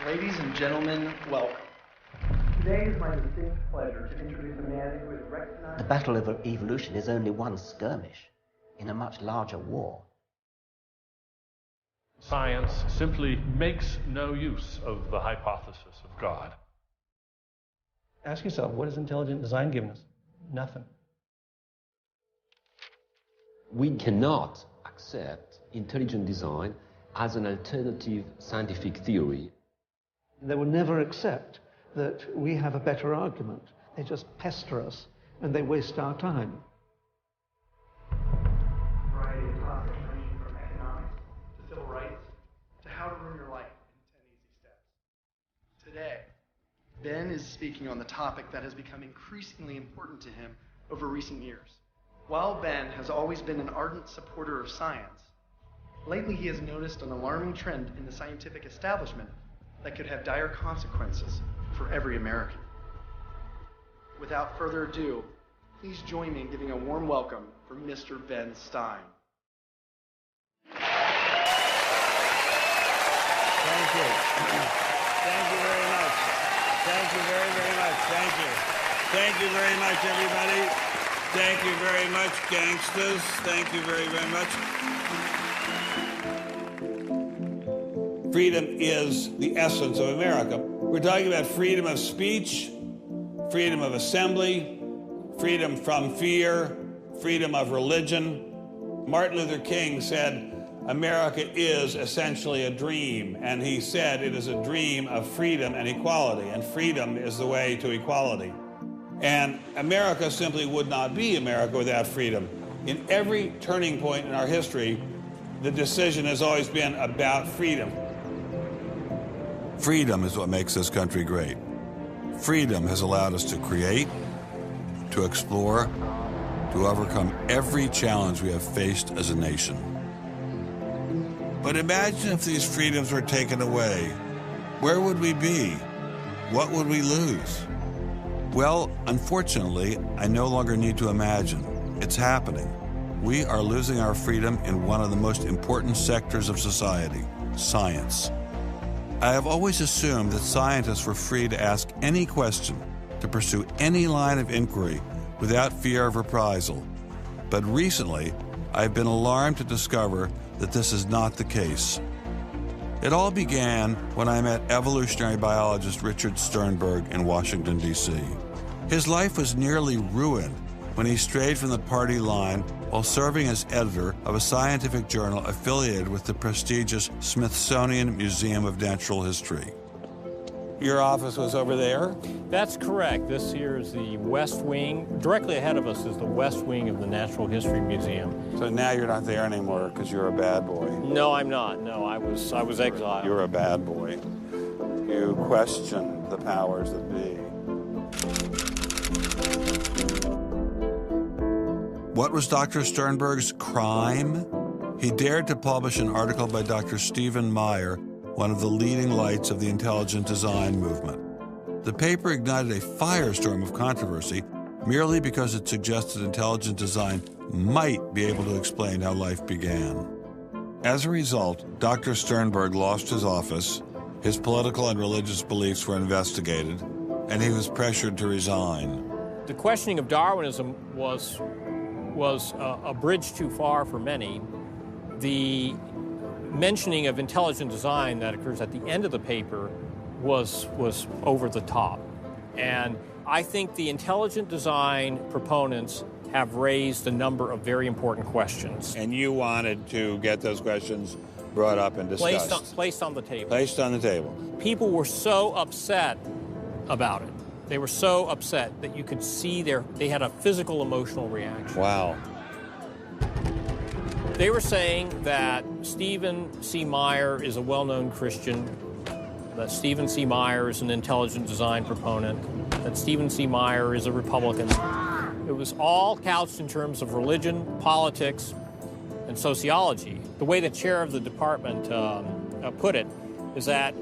Ladies and gentlemen, welcome. Today is my distinct pleasure to introduce a man who is recognized... The battle of evolution is only one skirmish in a much larger war. Science simply makes no use of the hypothesis of God. Ask yourself, what has intelligent design given us? Nothing. We cannot accept intelligent design as an alternative scientific theory. They will never accept that we have a better argument. They just pester us and they waste our time. Variety of topics ranging from economics to civil rights to how to ruin your life in 10 easy steps. Today, Ben is speaking on the topic that has become increasingly important to him over recent years. While Ben has always been an ardent supporter of science, lately he has noticed an alarming trend in the scientific establishment that could have dire consequences for every American. Without further ado, please join me in giving a warm welcome for Mr. Ben Stein. Thank you. Thank you very much. Thank you very, very much. Thank you. Thank you very much, everybody. Thank you very much, gangsters. Thank you very, very much. Freedom is the essence of America. We're talking about freedom of speech, freedom of assembly, freedom from fear, freedom of religion. Martin Luther King said, America is essentially a dream, and he said it is a dream of freedom and equality, and freedom is the way to equality. And America simply would not be America without freedom. In every turning point in our history, the decision has always been about freedom. Freedom is what makes this country great. Freedom has allowed us to create, to explore, to overcome every challenge we have faced as a nation. But imagine if these freedoms were taken away. Where would we be? What would we lose? Well, unfortunately, I no longer need to imagine. It's happening. We are losing our freedom in one of the most important sectors of society, science. I have always assumed that scientists were free to ask any question, to pursue any line of inquiry without fear of reprisal. But recently, I've been alarmed to discover that this is not the case. It all began when I met evolutionary biologist Richard Sternberg in Washington, D.C. His life was nearly ruined when he strayed from the party line while serving as editor of a scientific journal affiliated with the prestigious Smithsonian Museum of Natural History. Your office was over there? That's correct. This here is the West Wing. Directly ahead of us is the West Wing of the Natural History Museum. So now you're not there anymore because you're a bad boy. No, I'm not. No, I was exiled. You're a bad boy. You question the powers that be. What was Dr. Sternberg's crime? He dared to publish an article by Dr. Stephen Meyer, one of the leading lights of the intelligent design movement. The paper ignited a firestorm of controversy merely because it suggested intelligent design might be able to explain how life began. As a result, Dr. Sternberg lost his office, his political and religious beliefs were investigated, and he was pressured to resign. The questioning of Darwinism was a bridge too far for many. The mentioning of intelligent design that occurs at the end of the paper was over the top. And I think the intelligent design proponents have raised a number of very important questions. And you wanted to get those questions brought up and discussed. Placed on the table. Placed on the table. People were so upset about it. They were so upset that you could see they had a physical emotional reaction. Wow. They were saying that Stephen C. Meyer is a well-known Christian, that Stephen C. Meyer is an intelligent design proponent, that Stephen C. Meyer is a Republican. It was all couched in terms of religion, politics, and sociology. The way the chair of the department put it is that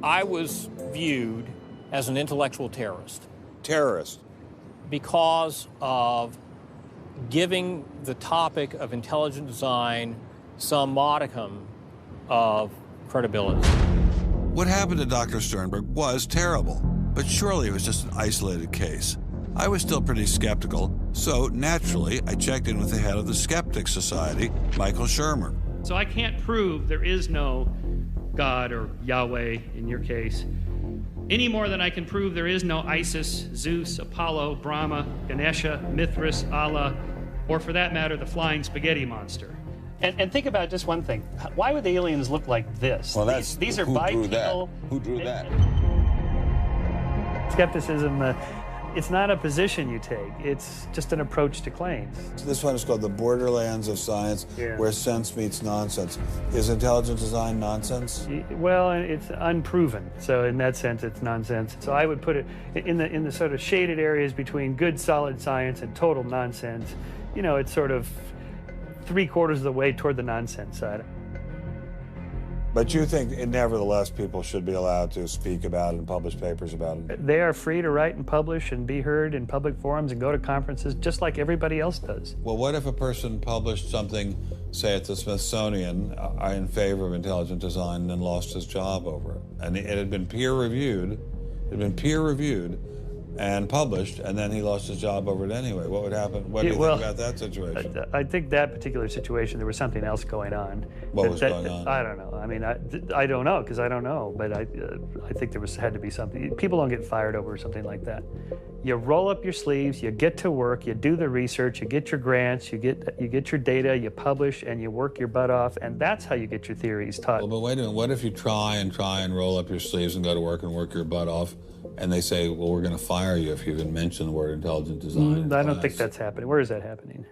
I was viewed as an intellectual terrorist. Terrorist. Because of giving the topic of intelligent design some modicum of credibility. What happened to Dr. Sternberg was terrible, but surely it was just an isolated case. I was still pretty skeptical, so naturally I checked in with the head of the Skeptics Society, Michael Shermer. So I can't prove there is no God or Yahweh in your case, any more than I can prove there is no Isis, Zeus, Apollo, Brahma, Ganesha, Mithras, Allah, or for that matter, the flying spaghetti monster. And think about just one thing. Why would the aliens look like this? Well, that's these are who drew bipedal. that? Who drew that? Skepticism, it's not a position you take. It's just an approach to claims. This one is called the borderlands of science, where sense meets nonsense. Is intelligent design nonsense? Well, it's unproven. So in that sense, it's nonsense. So I would put it in the sort of shaded areas between good, solid science and total nonsense. You know, it's sort of 3/4 of the way toward the nonsense side. But you think, nevertheless, people should be allowed to speak about it and publish papers about it? They are free to write and publish and be heard in public forums and go to conferences just like everybody else does. Well, what if a person published something, say at the Smithsonian, in favor of intelligent design and then lost his job over it? And it had been peer-reviewed, and published, and then he lost his job over it anyway. What would happen? What do you think about that situation? I think that particular situation, there was something else going on. What was going on? I don't know. I mean, I don't know, because I don't know, but I think there had to be something. People don't get fired over something like that. You roll up your sleeves, you get to work, you do the research, you get your grants, you get your data, you publish, and you work your butt off, and that's how you get your theories taught. Well, but wait a minute. What if you try and roll up your sleeves and go to work and work your butt off, and they say, well, we're going to fire you if you even mention the word intelligent design? I don't think that's happening. Where is that happening?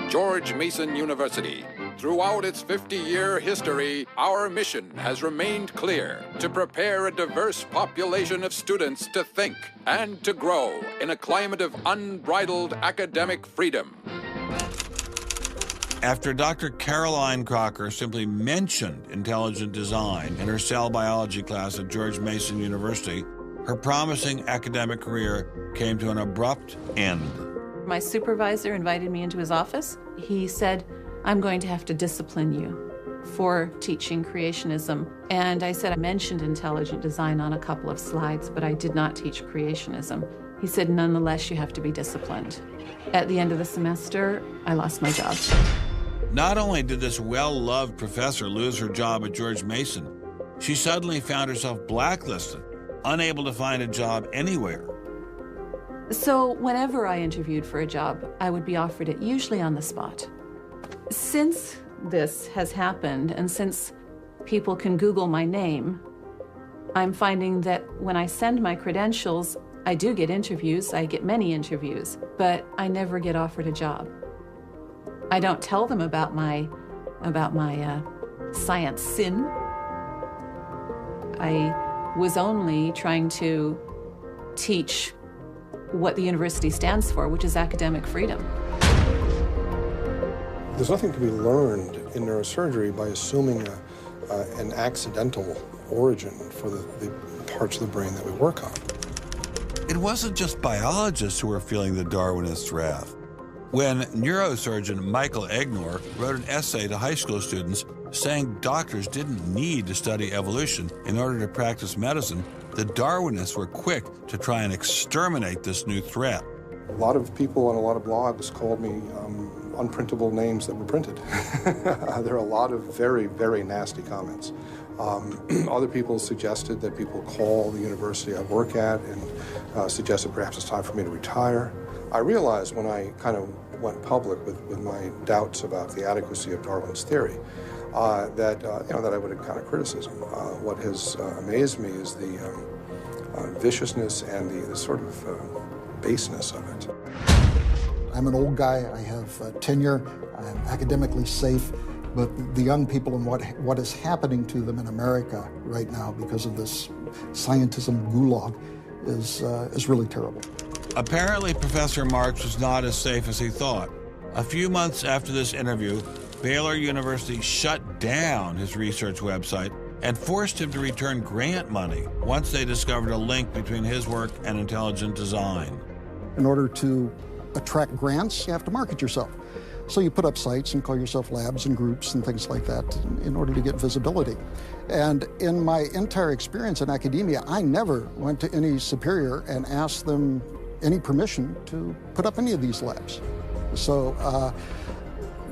George Mason University. Throughout its 50-year history, our mission has remained clear: to prepare a diverse population of students to think and to grow in a climate of unbridled academic freedom. After Dr. Caroline Crocker simply mentioned intelligent design in her cell biology class at George Mason University, her promising academic career came to an abrupt end. My supervisor invited me into his office. He said, "I'm going to have to discipline you for teaching creationism." And I said, I mentioned intelligent design on a couple of slides, but I did not teach creationism. He said, "Nonetheless, you have to be disciplined." At the end of the semester, I lost my job. Not only did this well-loved professor lose her job at George Mason, she suddenly found herself blacklisted, unable to find a job anywhere. So whenever I interviewed for a job, I would be offered it, usually on the spot. Since this has happened, and since people can Google my name, I'm finding that when I send my credentials, I do get interviews, I get many interviews, but I never get offered a job. I don't tell them about my science sin. I was only trying to teach what the university stands for, which is academic freedom. There's nothing to be learned in neurosurgery by assuming an accidental origin for the parts of the brain that we work on. It wasn't just biologists who were feeling the Darwinist wrath. When neurosurgeon Michael Egnor wrote an essay to high school students saying doctors didn't need to study evolution in order to practice medicine, the Darwinists were quick to try and exterminate this new threat. A lot of people on a lot of blogs called me unprintable names that were printed. There are a lot of very, very nasty comments. Other people suggested that people call the university I work at and suggested perhaps it's time for me to retire. I realized when I kind of went public with my doubts about the adequacy of Darwin's theory that I would encounter criticism. What has amazed me is the viciousness and the sort of baseness of it. I'm an old guy, I have tenure, I'm academically safe, but the young people and what is happening to them in America right now because of this scientism gulag is really terrible. Apparently, Professor Marks was not as safe as he thought. A few months after this interview, Baylor University shut down his research website and forced him to return grant money once they discovered a link between his work and intelligent design. In order to attract grants, you have to market yourself. So you put up sites and call yourself labs and groups and things like that in order to get visibility. And in my entire experience in academia, I never went to any superior and asked them any permission to put up any of these labs. So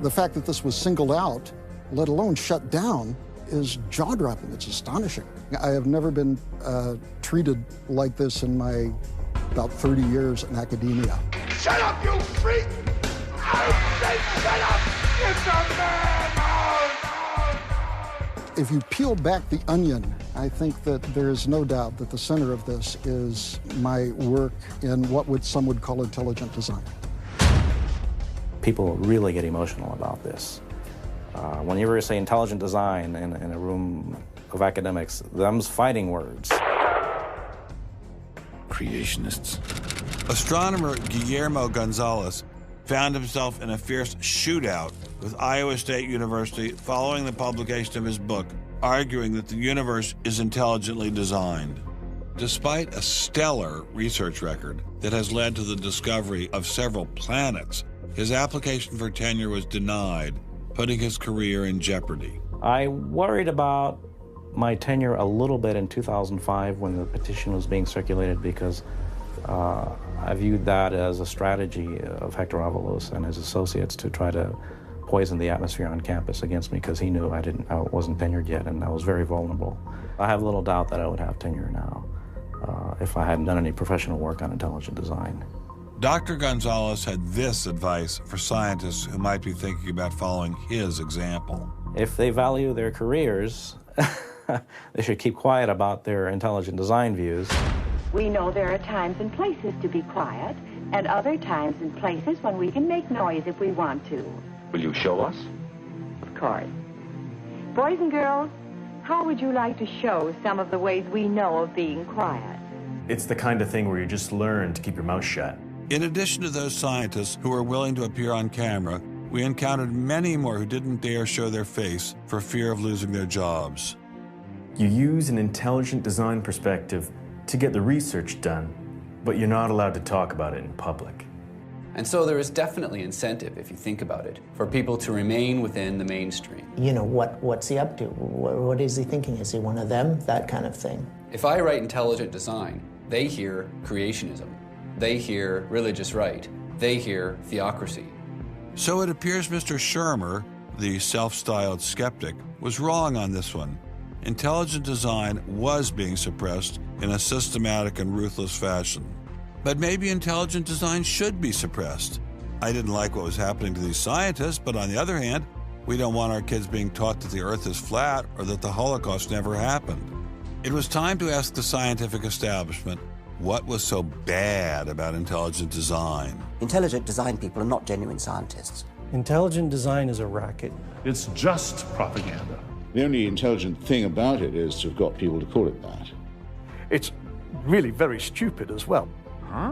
the fact that this was singled out, let alone shut down, is jaw-dropping. It's astonishing. I have never been treated like this in my about 30 years in academia. Shut up, you freak! I said shut up! It's a madhouse! If you peel back the onion, I think that there is no doubt that the center of this is my work in what some would call intelligent design. People really get emotional about this. Whenever you say intelligent design in a room of academics, them's fighting words. Creationists. Astronomer Guillermo Gonzalez found himself in a fierce shootout with Iowa State University following the publication of his book, arguing that the universe is intelligently designed. Despite a stellar research record that has led to the discovery of several planets, his application for tenure was denied, putting his career in jeopardy. I worried about my tenure a little bit in 2005 when the petition was being circulated because I viewed that as a strategy of Hector Avalos and his associates to try to poison the atmosphere on campus against me because he knew I wasn't tenured yet and I was very vulnerable. I have little doubt that I would have tenure now if I hadn't done any professional work on intelligent design. Dr. Gonzalez had this advice for scientists who might be thinking about following his example. If they value their careers, they should keep quiet about their intelligent design views. We know there are times and places to be quiet, and other times and places when we can make noise if we want to. Will you show us? Of course. Boys and girls, how would you like to show some of the ways we know of being quiet? It's the kind of thing where you just learn to keep your mouth shut. In addition to those scientists who were willing to appear on camera, we encountered many more who didn't dare show their face for fear of losing their jobs. You use an intelligent design perspective to get the research done, but you're not allowed to talk about it in public. And so there is definitely incentive, if you think about it, for people to remain within the mainstream. You know, what's he up to? What is he thinking? Is he one of them? That kind of thing. If I write intelligent design, they hear creationism. They hear religious right. They hear theocracy. So it appears Mr. Shermer, the self-styled skeptic, was wrong on this one. Intelligent design was being suppressed in a systematic and ruthless fashion. But maybe intelligent design should be suppressed. I didn't like what was happening to these scientists, but on the other hand, we don't want our kids being taught that the Earth is flat or that the Holocaust never happened. It was time to ask the scientific establishment what was so bad about intelligent design. Intelligent design people are not genuine scientists. Intelligent design is a racket. It's just propaganda. The only intelligent thing about it is to have got people to call it that. It's really very stupid as well.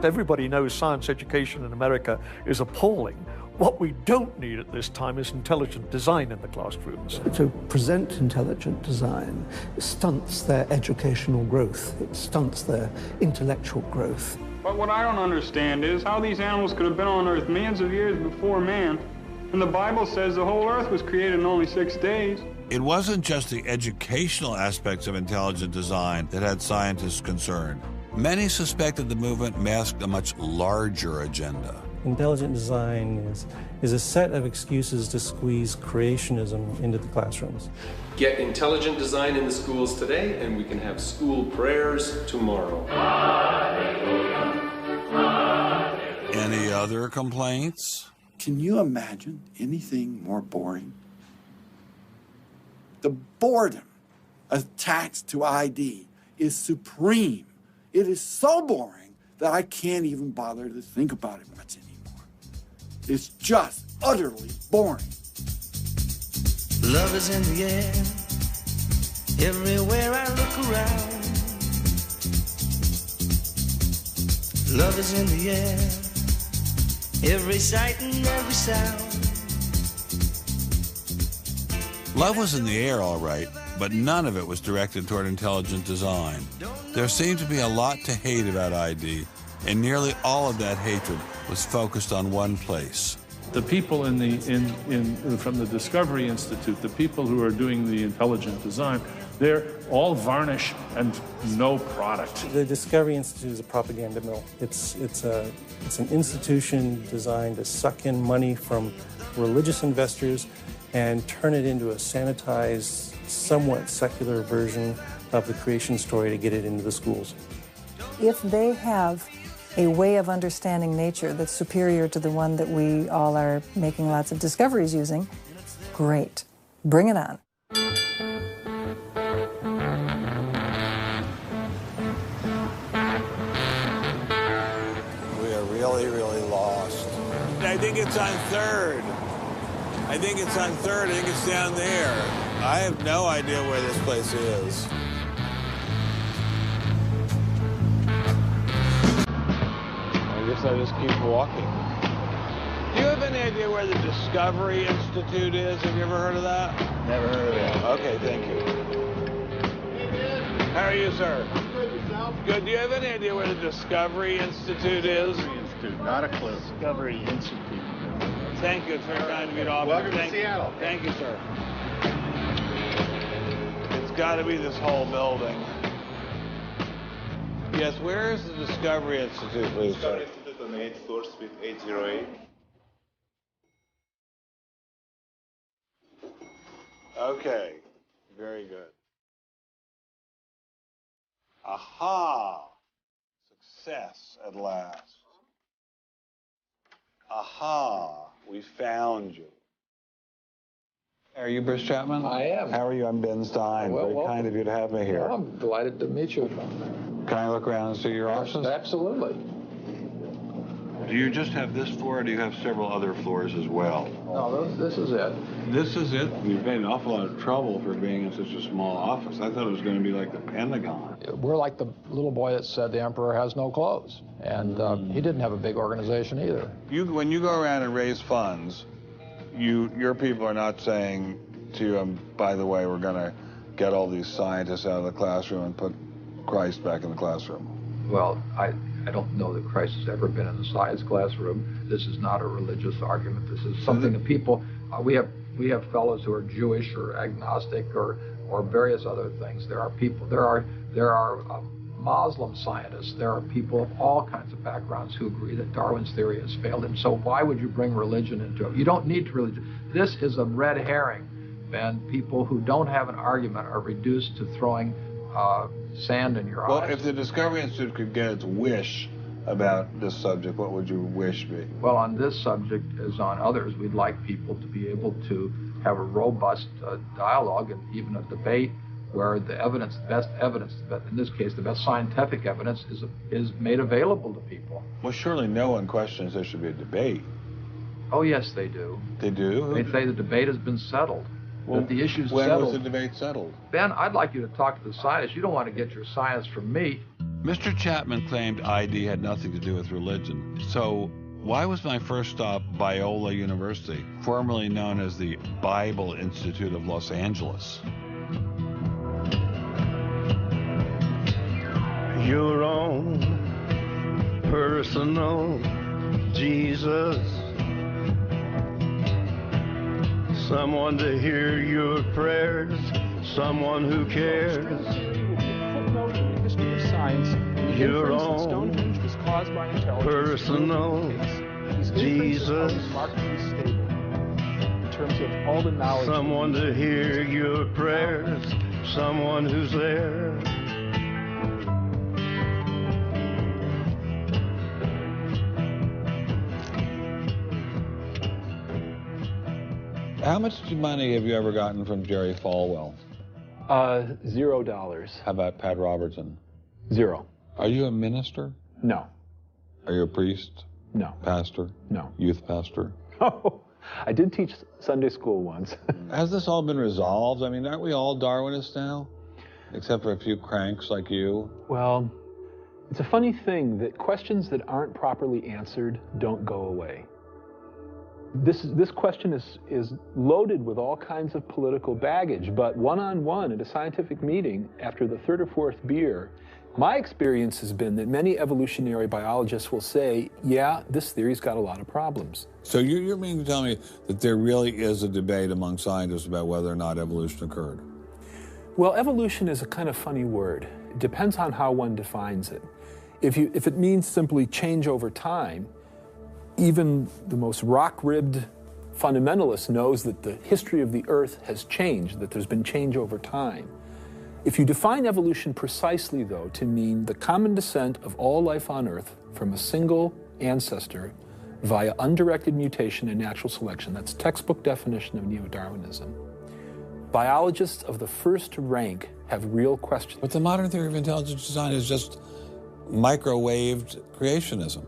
Everybody knows science education in America is appalling. What we don't need at this time is intelligent design in the classrooms. To present intelligent design stunts their educational growth. It stunts their intellectual growth. But what I don't understand is how these animals could have been on Earth millions of years before man. And the Bible says the whole Earth was created in only 6 days. It wasn't just the educational aspects of intelligent design that had scientists concerned. Many suspected the movement masked a much larger agenda. Intelligent design is a set of excuses to squeeze creationism into the classrooms. Get intelligent design in the schools today, and we can have school prayers tomorrow. Any other complaints? Can you imagine anything more boring? The boredom attached to ID is supreme. It is so boring that I can't even bother to think about it much anymore. It's just utterly boring. Love is in the air, everywhere I look around. Love is in the air, every sight and every sound. Love was in the air, all right, but none of it was directed toward intelligent design. There seemed to be a lot to hate about ID, and nearly all of that hatred was focused on one place. The people from the Discovery Institute, the people who are doing the intelligent design, they're all varnish and no product. The Discovery Institute is a propaganda mill. It's an institution designed to suck in money from religious investors and turn it into a sanitized, somewhat secular version of the creation story to get it into the schools. If they have a way of understanding nature that's superior to the one that we all are making lots of discoveries using, great. Bring it on. We are really, really lost. I think it's on 3rd. I think it's on 3rd. I think it's down there. I have no idea where this place is. I guess I just keep walking. Do you have any idea where the Discovery Institute is? Have you ever heard of that? Never heard of it. Okay, thank you. How are you, sir? Good, yourself? Good. Do you have any idea where the Discovery Institute is? Institute, not a clue. Discovery Institute. Thank you. It's very kind of you to offer. Welcome to Seattle. Thank you, sir. It's got to be this whole building. Yes, where is the Discovery Institute, please? Discovery Institute on the 8th floor, suite 808. Okay, very good. Aha! Success at last. Aha! We found you. Are you Bruce Chapman? I am. How are you? I'm Ben Stein. Well, Very welcome. kind of you to have me here. Well, I'm delighted to meet you. Can I look around and see your office? Absolutely. Do you just have this floor, or do you have several other floors as well? No, this is it. This is it? You've made an awful lot of trouble for being in such a small office. I thought it was going to be like the Pentagon. We're like the little boy that said the emperor has no clothes. And he didn't have a big organization either. When you go around and raise funds, your people are not saying to you, by the way, we're going to get all these scientists out of the classroom and put Christ back in the classroom. Well, I don't know that Christ has ever been in the science classroom. This is not a religious argument. This is something that people, we have fellows who are Jewish or agnostic or various other things. There are people, there are Muslim scientists. There are people of all kinds of backgrounds who agree that Darwin's theory has failed. And so why would you bring religion into it? You don't need religion. This is a red herring. And people who don't have an argument are reduced to throwing sand in your eyes. Well, if the Discovery Institute could get its wish about this subject, what would your wish be? Well, on this subject, as on others, we'd like people to be able to have a robust dialogue and even a debate where the evidence, the best evidence, but in this case, the best scientific evidence is made available to people. Well, surely no one questions there should be a debate. Oh, yes, they do. They do? They say the debate has been settled. Well, that the issue's when settled. was the debate settled? Ben, I'd like you to talk to the scientists. You don't want to get your science from me. Mr. Chapman claimed ID had nothing to do with religion. So why was my first stop Biola University, formerly known as the Bible Institute of Los Angeles? Your own personal Jesus, someone to hear your prayers, someone who cares. Footnote in the history of science, the your inference that own Stonehenge was caused by intelligence. personal Jesus, Remarkably stable in terms of all the knowledge. someone to hear your prayers, someone who's there. How much money have you ever gotten from Jerry Falwell? $0. How about Pat Robertson? 0. Are you a minister? No. Are you a priest? No. Pastor? No. Youth pastor? Oh, I did teach Sunday school once. Has this all been resolved? I mean, aren't we all Darwinists now? Except for a few cranks like you? Well, it's a funny thing that questions that aren't properly answered don't go away. This question is loaded with all kinds of political baggage, but one-on-one at a scientific meeting after the third or fourth beer, my experience has been that many evolutionary biologists will say, yeah, this theory's got a lot of problems. So you're meaning to tell me that there really is a debate among scientists about whether or not evolution occurred? Well, evolution is a kind of funny word. It depends on how one defines it. If it means simply change over time, even the most rock-ribbed fundamentalist knows that the history of the Earth has changed, that there's been change over time. If you define evolution precisely, though, to mean the common descent of all life on Earth from a single ancestor via undirected mutation and natural selection, that's textbook definition of neo-Darwinism, biologists of the first rank have real questions. But the modern theory of intelligent design is just microwaved creationism.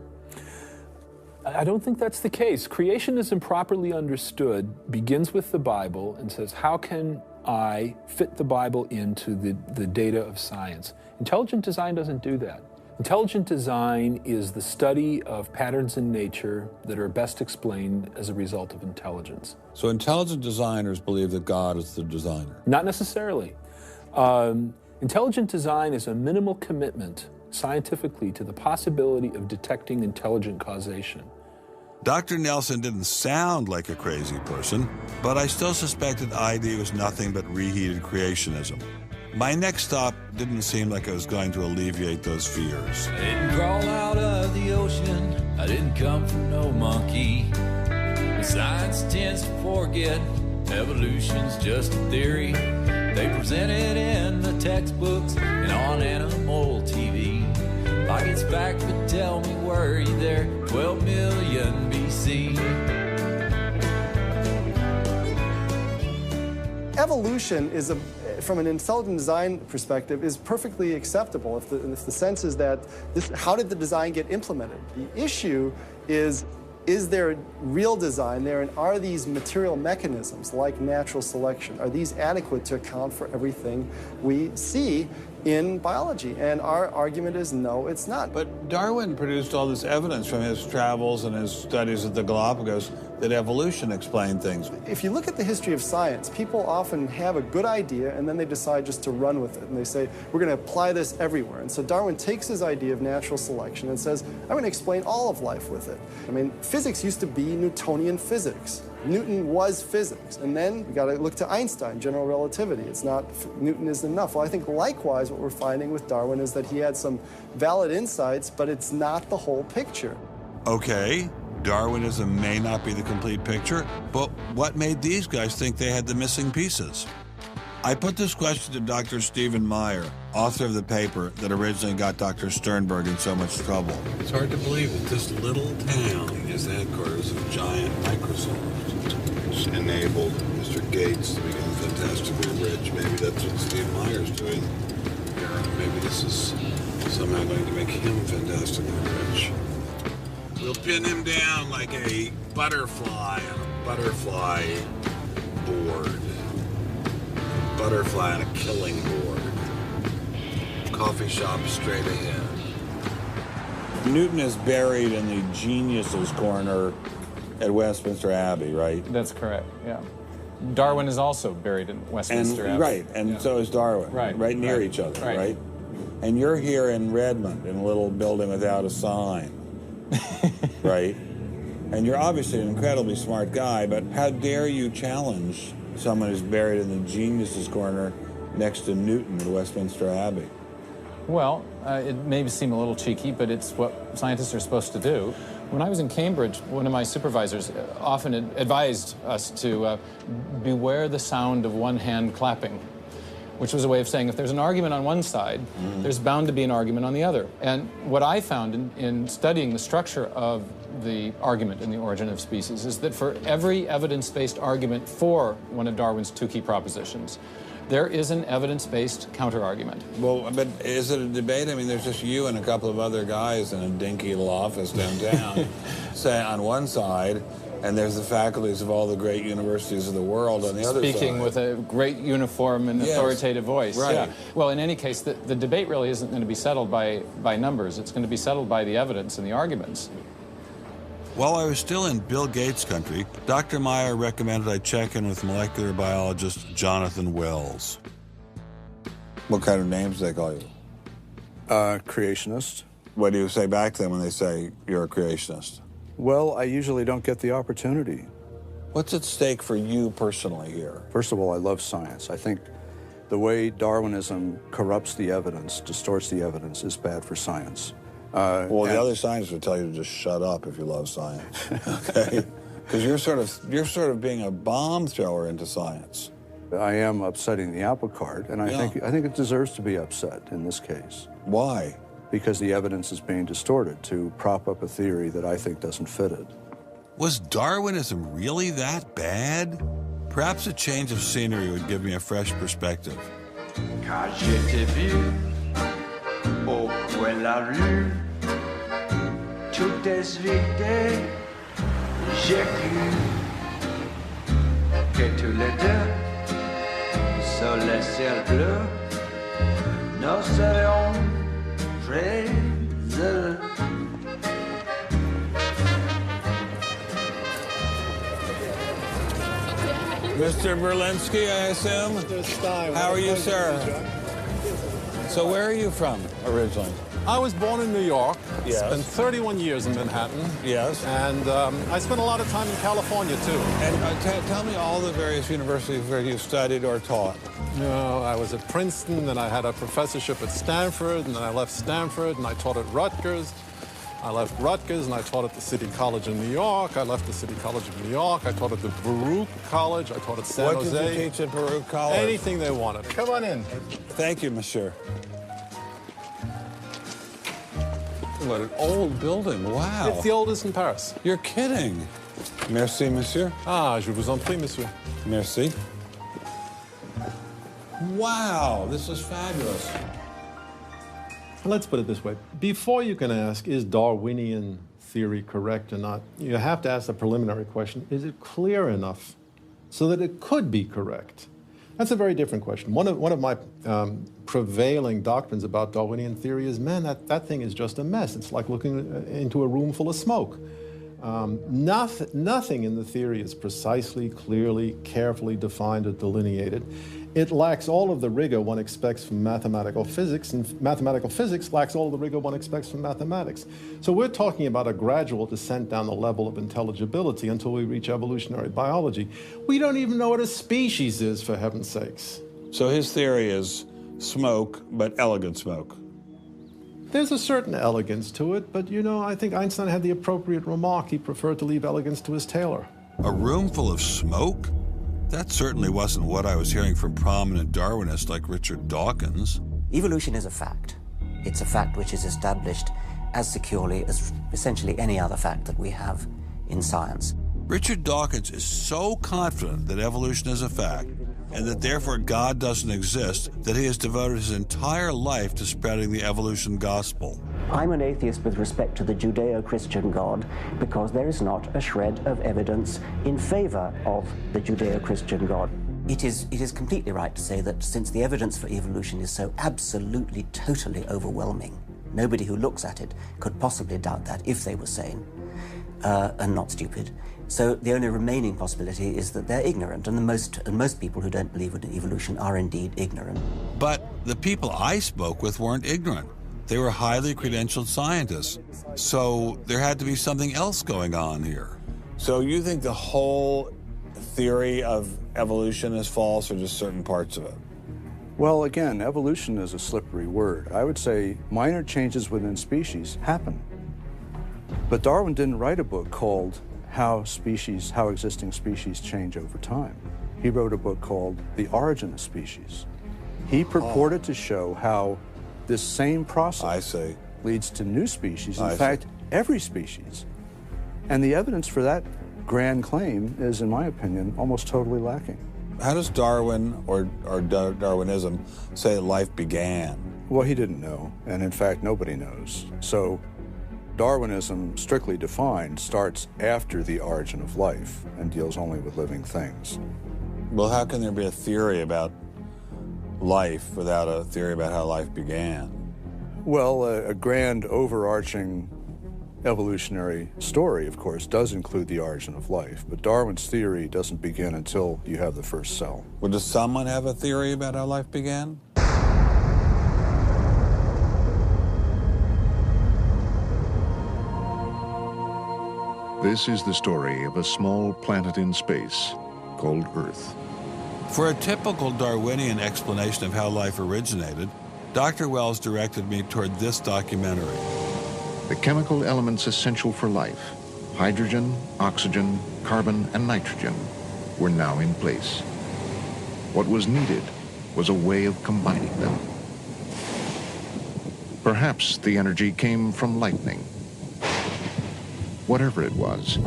I don't think that's the case. Creationism, properly understood, begins with the Bible and says, how can I fit the Bible into the data of science? Intelligent design doesn't do that. Intelligent design is the study of patterns in nature that are best explained as a result of intelligence. So intelligent designers believe that God is the designer? Not necessarily. Intelligent design is a minimal commitment scientifically to the possibility of detecting intelligent causation. Dr. Nelson didn't sound like a crazy person, but I still suspected ID was nothing but reheated creationism. My next stop didn't seem like it was going to alleviate those fears. I didn't crawl out of the ocean, I didn't come from no monkey. But science tends to forget evolution's just a theory. They present it in the textbooks and on animal TV. Like it's fact, but tell me, were you there 12 million BC? Evolution is from an intelligent design perspective, is perfectly acceptable if the sense is that how did the design get implemented? The issue is there real design there, and are these material mechanisms like natural selection, are these adequate to account for everything we see in biology? And our argument is no, it's not. But Darwin produced all this evidence from his travels and his studies at the Galapagos that evolution explained things. If you look at the history of science, people often have a good idea and then they decide just to run with it. And they say, we're going to apply this everywhere. And so Darwin takes his idea of natural selection and says, I'm going to explain all of life with it. I mean, physics used to be Newtonian physics. Newton was physics. And then we got to look to Einstein, general relativity. It's not, Newton isn't enough. Well, I think likewise what we're finding with Darwin is that he had some valid insights, but it's not the whole picture. Okay, Darwinism may not be the complete picture, but what made these guys think they had the missing pieces? I put this question to Dr. Stephen Meyer, author of the paper that originally got Dr. Sternberg in so much trouble. It's hard to believe that this little town is the headquarters of giant Microsoft, which enabled Mr. Gates to become fantastically rich. Maybe that's what Steve Meyer's doing here. Maybe this is somehow going to make him fantastically rich. We'll pin him down like a butterfly on a butterfly board. Butterfly on a killing board. Coffee shop straight ahead. Newton is buried in the geniuses corner at Westminster Abbey, right? That's correct, yeah. Darwin is also buried in Westminster Abbey. Right, and so is Darwin. Right near each other, right? And you're here in Redmond in a little building without a sign, right? And you're obviously an incredibly smart guy, but how dare you challenge someone who's buried in the geniuses corner next to Newton at Westminster Abbey? Well, it may seem a little cheeky, but it's what scientists are supposed to do. When I was in Cambridge, one of my supervisors often advised us to beware the sound of one hand clapping, which was a way of saying if there's an argument on one side, there's bound to be an argument on the other. And what I found in studying the structure of the argument in The Origin of Species is that for every evidence-based argument for one of Darwin's two key propositions, there is an evidence-based counter-argument. Well, but is it a debate? I mean, there's just you and a couple of other guys in a dinky little office downtown, say on one side, and there's the faculties of all the great universities of the world on the other side. Speaking with a great uniform and authoritative voice. Right. Yeah. Well, in any case, the debate really isn't going to be settled by numbers. It's going to be settled by the evidence and the arguments. While I was still in Bill Gates country, Dr. Meyer recommended I check in with molecular biologist Jonathan Wells. What kind of names do they call you? Creationist. What do you say back to them when they say you're a creationist? Well, I usually don't get the opportunity. What's at stake for you personally here? First of all, I love science. I think the way Darwinism corrupts the evidence, distorts the evidence, is bad for science. Well, the other scientists would tell you to just shut up if you love science, okay? Because you're sort of being a bomb thrower into science. I am upsetting the apple cart, and I think it deserves to be upset in this case. Why? Because the evidence is being distorted to prop up a theory that I think doesn't fit it. Was Darwinism really that bad? Perhaps a change of scenery would give me a fresh perspective. Quand je t'ai vu au coin de la rue, tout est vide, j'ai cru que tous les deux, sous le ciel bleu, nous serions très heureux. Mr. Berlinski, I assume? Mr. Stein. How are you, sir? So where are you from originally? I was born in New York. Yes. Spent 31 years in Manhattan. Yes. And I spent a lot of time in California, too. And tell me all the various universities where you studied or taught. No, I was at Princeton, then I had a professorship at Stanford, and then I left Stanford, and I taught at Rutgers. I left Rutgers, and I taught at the City College in New York. I left the City College of New York. I taught at the Baruch College. I taught at San Jose. What did you teach at Baruch College? Anything they wanted. Come on in. Thank you, monsieur. What an old building. Wow. It's the oldest in Paris. You're kidding. Merci, monsieur. Ah, je vous en prie, monsieur. Merci. Wow, this is fabulous. Let's put it this way. Before you can ask, is Darwinian theory correct or not, you have to ask the preliminary question, is it clear enough so that it could be correct? That's a very different question. One of my prevailing doctrines about Darwinian theory is, man, that thing is just a mess. It's like looking into a room full of smoke. Nothing in the theory is precisely, clearly, carefully defined or delineated. It lacks all of the rigor one expects from mathematical physics, and mathematical physics lacks all of the rigor one expects from mathematics. So we're talking about a gradual descent down the level of intelligibility until we reach evolutionary biology. We don't even know what a species is, for heaven's sakes. So his theory is smoke, but elegant smoke. There's a certain elegance to it, but you know, I think Einstein had the appropriate remark. He preferred to leave elegance to his tailor. A room full of smoke? That certainly wasn't what I was hearing from prominent Darwinists like Richard Dawkins. Evolution is a fact. It's a fact which is established as securely as essentially any other fact that we have in science. Richard Dawkins is so confident that evolution is a fact and that therefore God doesn't exist that he has devoted his entire life to spreading the evolution gospel. I'm an atheist with respect to the Judeo-Christian God because there is not a shred of evidence in favor of the Judeo-Christian God. It is completely right to say that since the evidence for evolution is so absolutely, totally overwhelming, nobody who looks at it could possibly doubt that if they were sane and not stupid. So the only remaining possibility is that they're ignorant, and most people who don't believe in evolution are indeed ignorant. But the people I spoke with weren't ignorant. They were highly credentialed scientists. So there had to be something else going on here. So you think the whole theory of evolution is false, or just certain parts of it? Well, again, evolution is a slippery word. I would say minor changes within species happen. But Darwin didn't write a book called How Existing Species Change Over Time. He wrote a book called The Origin of Species. He purported to show how this same process leads to new species, in fact, every species. And the evidence for that grand claim is, in my opinion, almost totally lacking. How does Darwin or Darwinism say life began? Well, he didn't know, and in fact, nobody knows. So Darwinism, strictly defined, starts after the origin of life and deals only with living things. Well, how can there be a theory about life without a theory about how life began? Well, a grand overarching evolutionary story, of course, does include the origin of life, but Darwin's theory doesn't begin until you have the first cell. Well, does someone have a theory about how life began? This is the story of a small planet in space called Earth. For a typical Darwinian explanation of how life originated, Dr. Wells directed me toward this documentary. The chemical elements essential for life, hydrogen, oxygen, carbon, and nitrogen, were now in place. What was needed was a way of combining them. Perhaps the energy came from lightning. Whatever it was.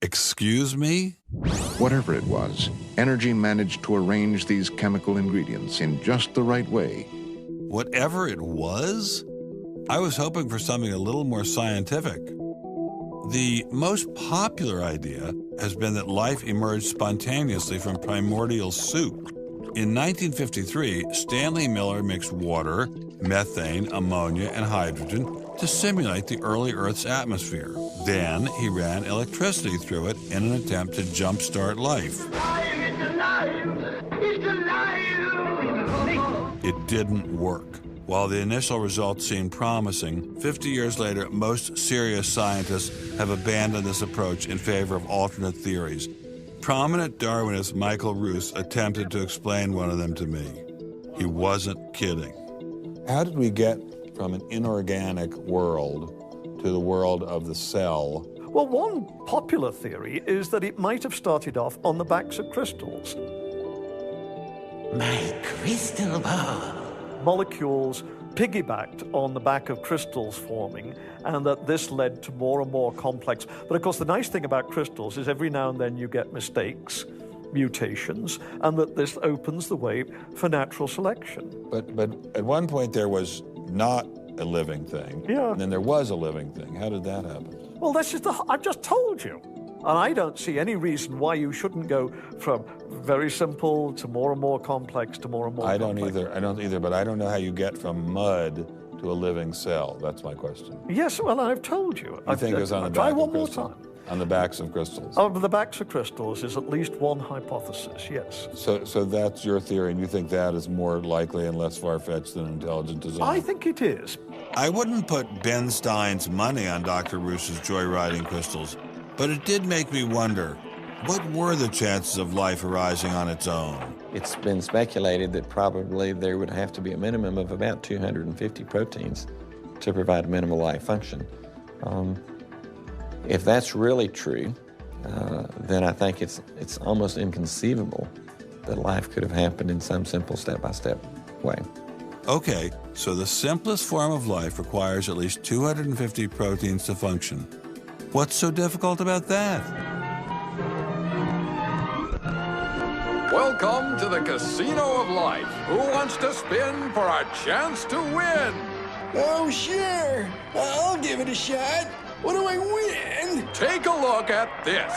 Excuse me? Whatever it was, energy managed to arrange these chemical ingredients in just the right way. Whatever it was? I was hoping for something a little more scientific. The most popular idea has been that life emerged spontaneously from primordial soup. In 1953, Stanley Miller mixed water, methane, ammonia, and hydrogen to simulate the early Earth's atmosphere. Then he ran electricity through it in an attempt to jumpstart life. It didn't work. While the initial results seemed promising, 50 years later, most serious scientists have abandoned this approach in favor of alternate theories. Prominent Darwinist Michael Ruse attempted to explain one of them to me. He wasn't kidding. How did we get from an inorganic world to the world of the cell? Well, one popular theory is that it might have started off on the backs of crystals. My crystal ball. Molecules piggybacked on the back of crystals forming, and that this led to more and more complex. But of course, the nice thing about crystals is every now and then you get mistakes, mutations, and that this opens the way for natural selection. But at one point there was not a living thing, and then there was a living thing. How did that happen? Well, that's just I've just told you. And I don't see any reason why you shouldn't go from very simple to more and more complex to more and more complex. I don't either, but I don't know how you get from mud to a living cell. That's my question. Yes, well, I've told you. I think it was on the back of crystals. On the backs of crystals. On the backs of crystals is at least one hypothesis, yes. So that's your theory, and you think that is more likely and less far-fetched than intelligent design? I think it is. I wouldn't put Ben Stein's money on Dr. Ruse's joyriding crystals, but it did make me wonder, what were the chances of life arising on its own? It's been speculated that probably there would have to be a minimum of about 250 proteins to provide minimal life function. If that's really true, then I think it's almost inconceivable that life could have happened in some simple step-by-step way. Okay, so the simplest form of life requires at least 250 proteins to function. What's so difficult about that? Welcome to the Casino of Life. Who wants to spin for a chance to win? Oh, sure. I'll give it a shot. What do I win? Take a look at this.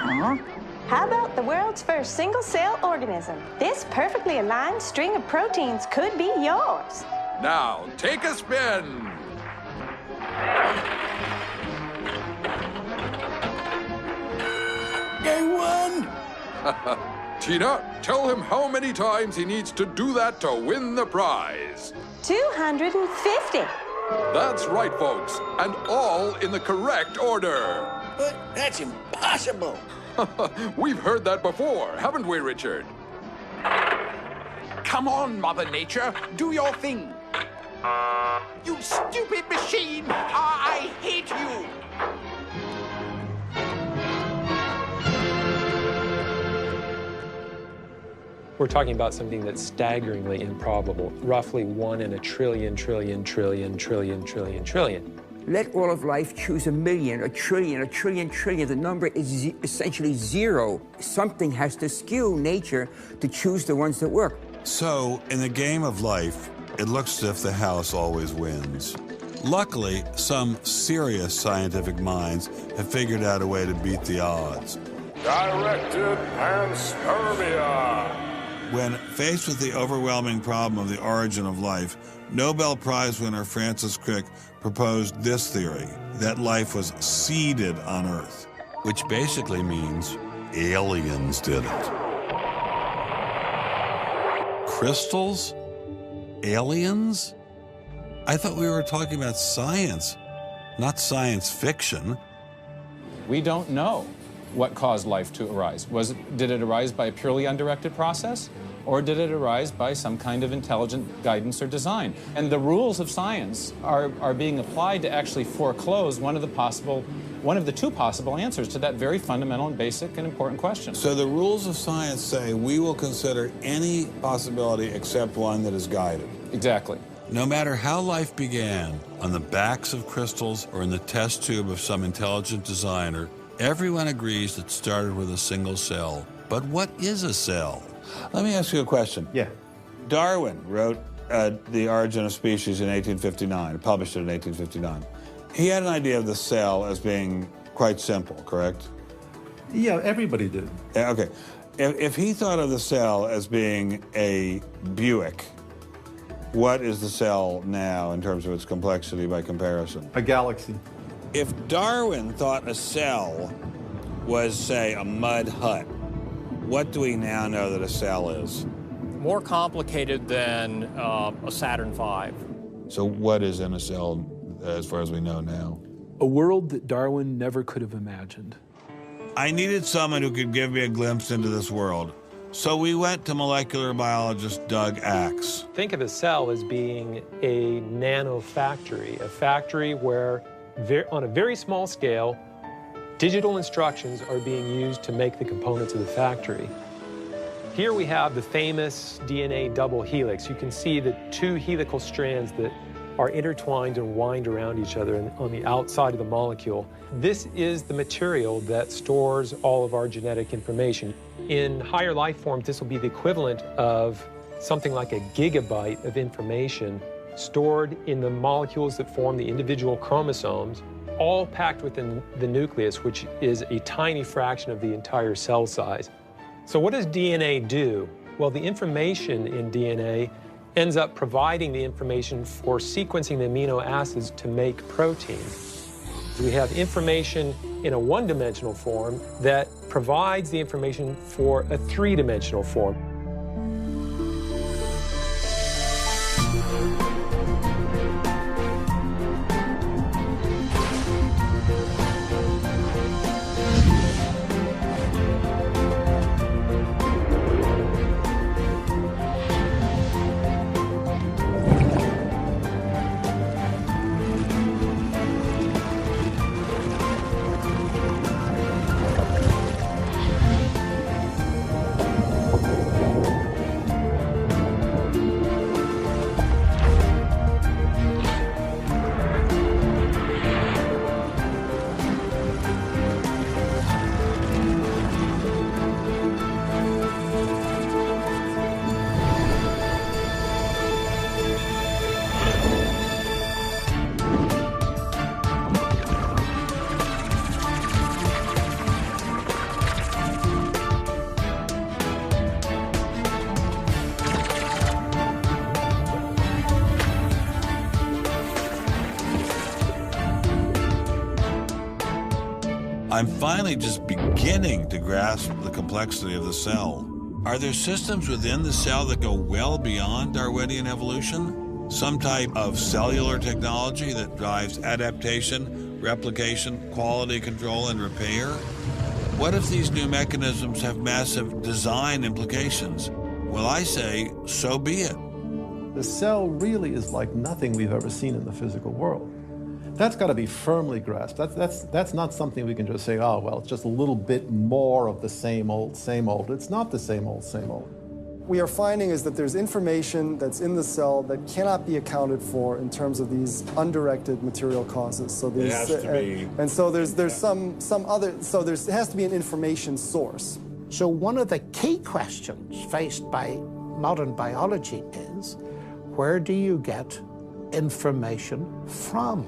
Huh? How about the world's first single-cell organism? This perfectly aligned string of proteins could be yours. Now, take a spin. I won. Tina, tell him how many times he needs to do that to win the prize. 250. That's right, folks, and all in the correct order. But that's impossible. We've heard that before, haven't we, Richard? Come on, Mother Nature, do your thing. You stupid machine! I hate you! We're talking about something that's staggeringly improbable, roughly 1 in a trillion. Let all of life choose a million, a trillion. The number is essentially zero. Something has to skew nature to choose the ones that work. So, in the game of life, it looks as if the house always wins. Luckily, some serious scientific minds have figured out a way to beat the odds. Directed panspermia. When faced with the overwhelming problem of the origin of life, Nobel Prize winner Francis Crick proposed this theory, that life was seeded on Earth, which basically means aliens did it. Crystals? Aliens? I thought we were talking about science, not science fiction. We don't know what caused life to arise. Did it arise by a purely undirected process? Or did it arise by some kind of intelligent guidance or design? And the rules of science are being applied to actually foreclose one of the two possible answers to that very fundamental and basic and important question. So the rules of science say we will consider any possibility except one that is guided. Exactly. No matter how life began, on the backs of crystals or in the test tube of some intelligent designer, everyone agrees it started with a single cell. But what is a cell? Let me ask you a question. Yeah. Darwin wrote The Origin of Species in 1859, published it in 1859. He had an idea of the cell as being quite simple, correct? Yeah, everybody did. Okay. If he thought of the cell as being a Buick, what is the cell now in terms of its complexity by comparison? A galaxy. If Darwin thought a cell was, say, a mud hut, what do we now know that a cell is? More complicated than a Saturn V. So what is in a cell as far as we know now? A world that Darwin never could have imagined. I needed someone who could give me a glimpse into this world. So we went to molecular biologist Doug Axe. Think of a cell as being a nanofactory, a factory where, on a very small scale, digital instructions are being used to make the components of the factory. Here we have the famous DNA double helix. You can see the two helical strands that are intertwined and wind around each other on the outside of the molecule. This is the material that stores all of our genetic information. In higher life forms, this will be the equivalent of something like a gigabyte of information stored in the molecules that form the individual chromosomes, all packed within the nucleus, which is a tiny fraction of the entire cell size. So what does DNA do? Well, the information in DNA ends up providing the information for sequencing the amino acids to make proteins. We have information in a one-dimensional form that provides the information for a three-dimensional form. I'm finally just beginning to grasp the complexity of the cell. Are there systems within the cell that go well beyond Darwinian evolution? Some type of cellular technology that drives adaptation, replication, quality control, and repair? What if these new mechanisms have massive design implications? Well, I say, so be it. The cell really is like nothing we've ever seen in the physical world. That's got to be firmly grasped. That's not something we can just say, oh, well, it's just a little bit more of the same old, same old. It's not the same old, same old. We are finding is that there's information that's in the cell that cannot be accounted for in terms of these undirected material causes. So it has to be. And so there's some other, so there has to be an information source. So one of the key questions faced by modern biology is, where do you get information from?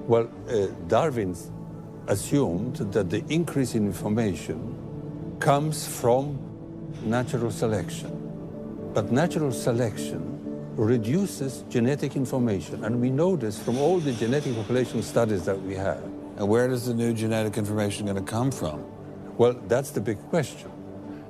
Well, Darwin assumed that the increase in information comes from natural selection. But natural selection reduces genetic information, and we know this from all the genetic population studies that we have. And where does the new genetic information going to come from? Well, that's the big question.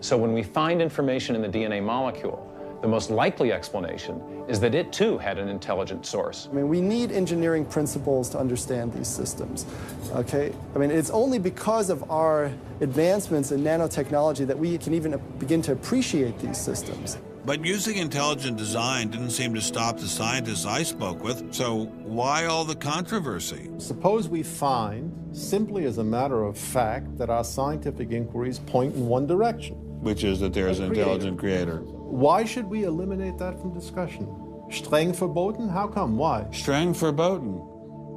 So when we find information in the DNA molecule, the most likely explanation is that it too had an intelligent source. I mean, we need engineering principles to understand these systems, okay? I mean, it's only because of our advancements in nanotechnology that we can even begin to appreciate these systems. But using intelligent design didn't seem to stop the scientists I spoke with, so why all the controversy? Suppose we find, simply as a matter of fact, that our scientific inquiries point in one direction. Which is that there is an intelligent creator. Why should we eliminate that from discussion? Streng verboten? How come? Why? Streng verboten.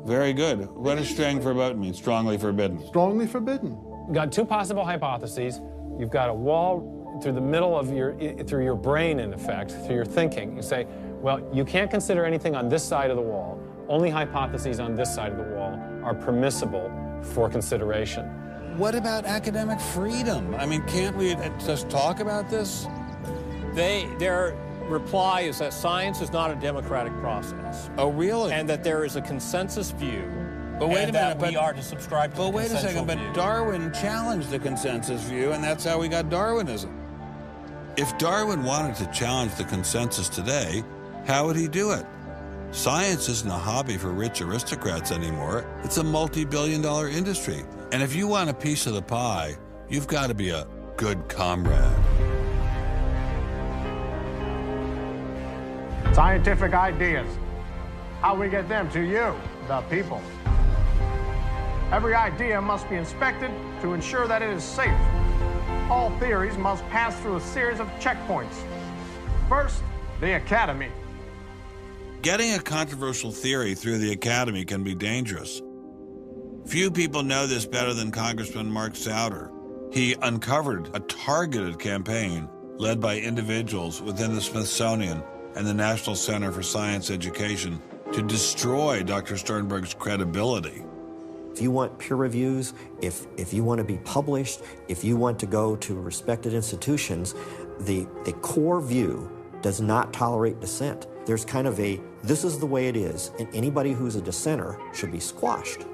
Very good. What does streng verboten mean? Strongly forbidden. Strongly forbidden. You've got two possible hypotheses. You've got a wall through the middle of through your brain, in effect, through your thinking. You say, well, you can't consider anything on this side of the wall. Only hypotheses on this side of the wall are permissible for consideration. What about academic freedom? I mean, can't we just talk about this? Their reply is that science is not a democratic process. Oh, really? And that there is a consensus view. But wait a minute, we are to subscribe to the wait a second, view. but Darwin challenged the consensus view, and that's how we got Darwinism. If Darwin wanted to challenge the consensus today, how would he do it? Science isn't a hobby for rich aristocrats anymore. It's a multi-billion-dollar industry. And if you want a piece of the pie, you've got to be a good comrade. Scientific ideas. How we get them to you, the people. Every idea must be inspected to ensure that it is safe. All theories must pass through a series of checkpoints. First, the Academy. Getting a controversial theory through the Academy can be dangerous. Few people know this better than Congressman Mark Souder. He uncovered a targeted campaign led by individuals within the Smithsonian and the National Center for Science Education to destroy Dr. Sternberg's credibility. If you want peer reviews, if you want to be published, if you want to go to respected institutions, the core view does not tolerate dissent. There's kind of a, this is the way it is, and anybody who's a dissenter should be squashed.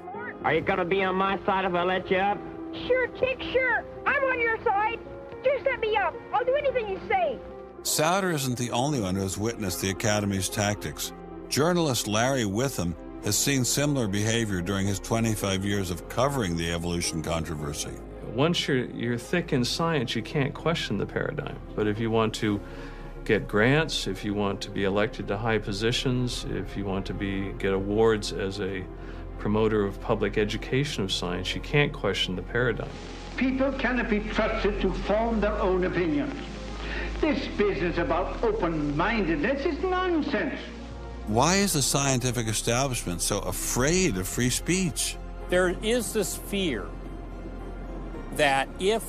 Are you gonna be on my side if I let you up? Sure, Chick, sure. I'm on your side. Just let me up. I'll do anything you say. Souder isn't the only one who has witnessed the Academy's tactics. Journalist Larry Witham has seen similar behavior during his 25 years of covering the evolution controversy. Once you're thick in science, you can't question the paradigm. But if you want to get grants, if you want to be elected to high positions, if you want to get awards as a promoter of public education of science, you can't question the paradigm. People cannot be trusted to form their own opinions. This business about open-mindedness is nonsense. Why is the scientific establishment so afraid of free speech? There is this fear that if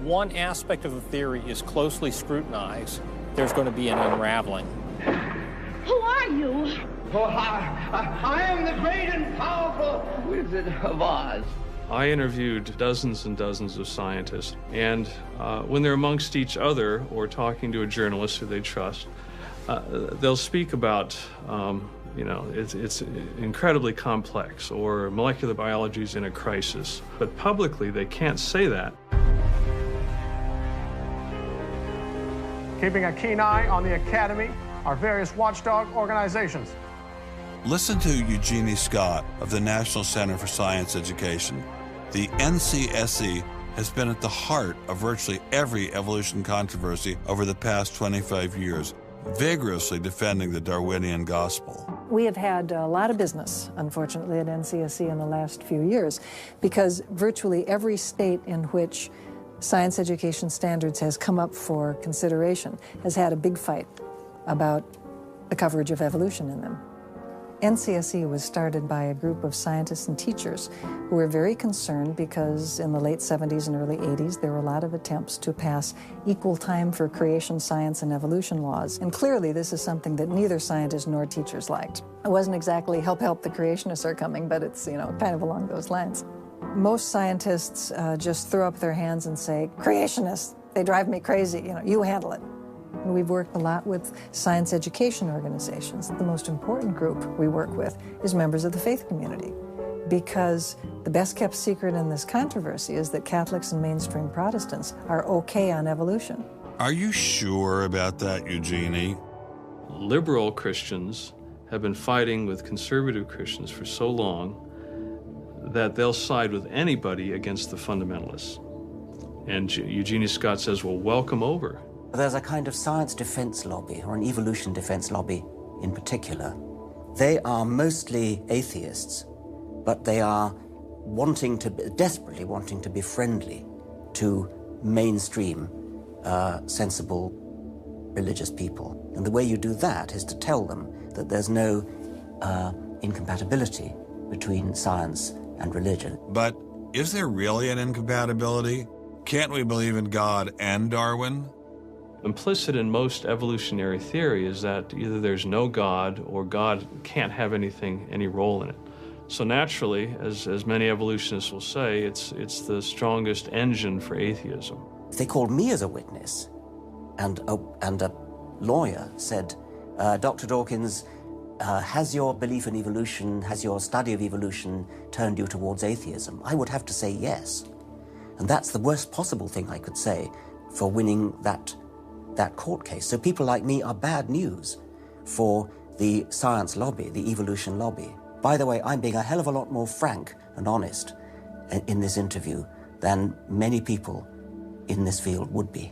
one aspect of a theory is closely scrutinized, there's going to be an unraveling. Who are you? Oh, I am the great and powerful Wizard of Oz. I interviewed dozens and dozens of scientists, and when they're amongst each other or talking to a journalist who they trust, they'll speak about You know, it's incredibly complex, or molecular biology is in a crisis. But publicly, they can't say that. Keeping a keen eye on the Academy, our various watchdog organizations. Listen to Eugenie Scott of the National Center for Science Education. The NCSE has been at the heart of virtually every evolution controversy over the past 25 years, vigorously defending the Darwinian gospel. We have had a lot of business, unfortunately, at NCSE in the last few years, because virtually every state in which science education standards has come up for consideration has had a big fight about the coverage of evolution in them. NCSE was started by a group of scientists and teachers who were very concerned because in the late 70s and early 80s there were a lot of attempts to pass equal time for creation science and evolution laws. And clearly this is something that neither scientists nor teachers liked. It wasn't exactly help the creationists are coming, but it's, you know, kind of along those lines. Most scientists just throw up their hands and say, creationists, they drive me crazy, you know, you handle it. And we've worked a lot with science education organizations. The most important group we work with is members of the faith community, because the best kept secret in this controversy is that Catholics and mainstream Protestants are okay on evolution. Are you sure about that, Eugenie? Liberal Christians have been fighting with conservative Christians for so long that they'll side with anybody against the fundamentalists. And Eugenie Scott says, well, welcome over. There's a kind of science defense lobby, or an evolution defense lobby in particular. They are mostly atheists, but they are desperately wanting to be friendly to mainstream, sensible religious people. And the way you do that is to tell them that there's no incompatibility between science and religion. But is there really an incompatibility? Can't we believe in God and Darwin? Implicit in most evolutionary theory is that either there's no God or God can't have any role in it. So naturally, as many evolutionists will say, it's the strongest engine for atheism. If they called me as a witness, and a lawyer said, Dr. Dawkins, has your belief in evolution, has your study of evolution turned you towards atheism? I would have to say yes. And that's the worst possible thing I could say for winning that court case. So people like me are bad news for the science lobby, the evolution lobby. By the way, I'm being a hell of a lot more frank and honest in this interview than many people in this field would be.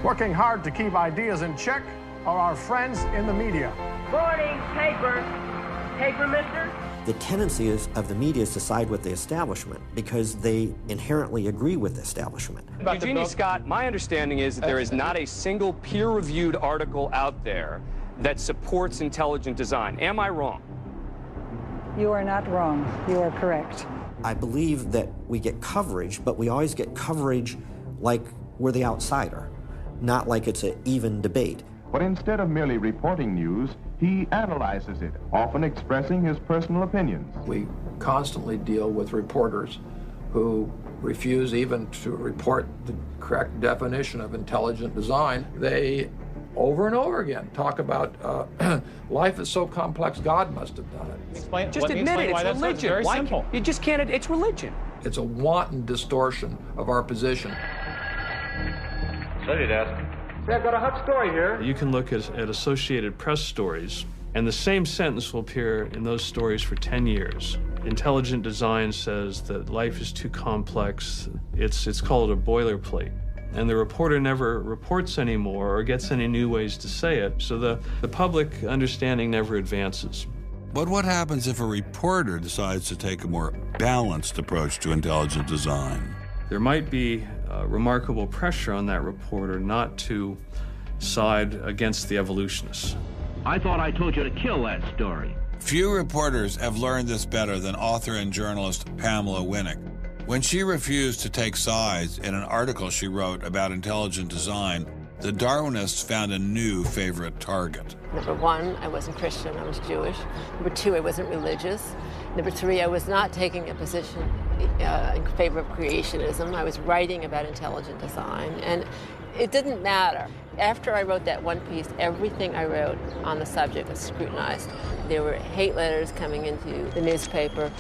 Working hard to keep ideas in check are our friends in the media. Morning, paper. Paper, mister? The tendency of the media is to side with the establishment because they inherently agree with the establishment. Eugenie Scott, my understanding is that there is not a single peer-reviewed article out there that supports intelligent design. Am I wrong? You are not wrong. You are correct. I believe that we get coverage, but we always get coverage like we're the outsider, not like it's an even debate. But instead of merely reporting news, he analyzes it, often expressing his personal opinions. We constantly deal with reporters who refuse even to report the correct definition of intelligent design. They, over and over again, talk about life is so complex, God must have done it. Just admit it, it's religion. Very simple. You just can't, it's religion. It's a wanton distortion of our position. So you'd ask. I've got a hot story here. You can look at Associated Press stories, and the same sentence will appear in those stories for 10 years. Intelligent design says that life is too complex. It's called a boilerplate. And the reporter never reports anymore or gets any new ways to say it, so the public understanding never advances. But what happens if a reporter decides to take a more balanced approach to intelligent design? There might be remarkable pressure on that reporter not to side against the evolutionists. I thought I told you to kill that story. Few reporters have learned this better than author and journalist Pamela Winnick. When she refused to take sides in an article she wrote about intelligent design, the Darwinists found a new favorite target. Number one, I wasn't Christian, I was Jewish. Number two, I wasn't religious. Number three, I was not taking a position in favor of creationism. I was writing about intelligent design. And It didn't matter. After I wrote that one piece, everything I wrote on the subject was scrutinized. There were hate letters coming into the newspaper.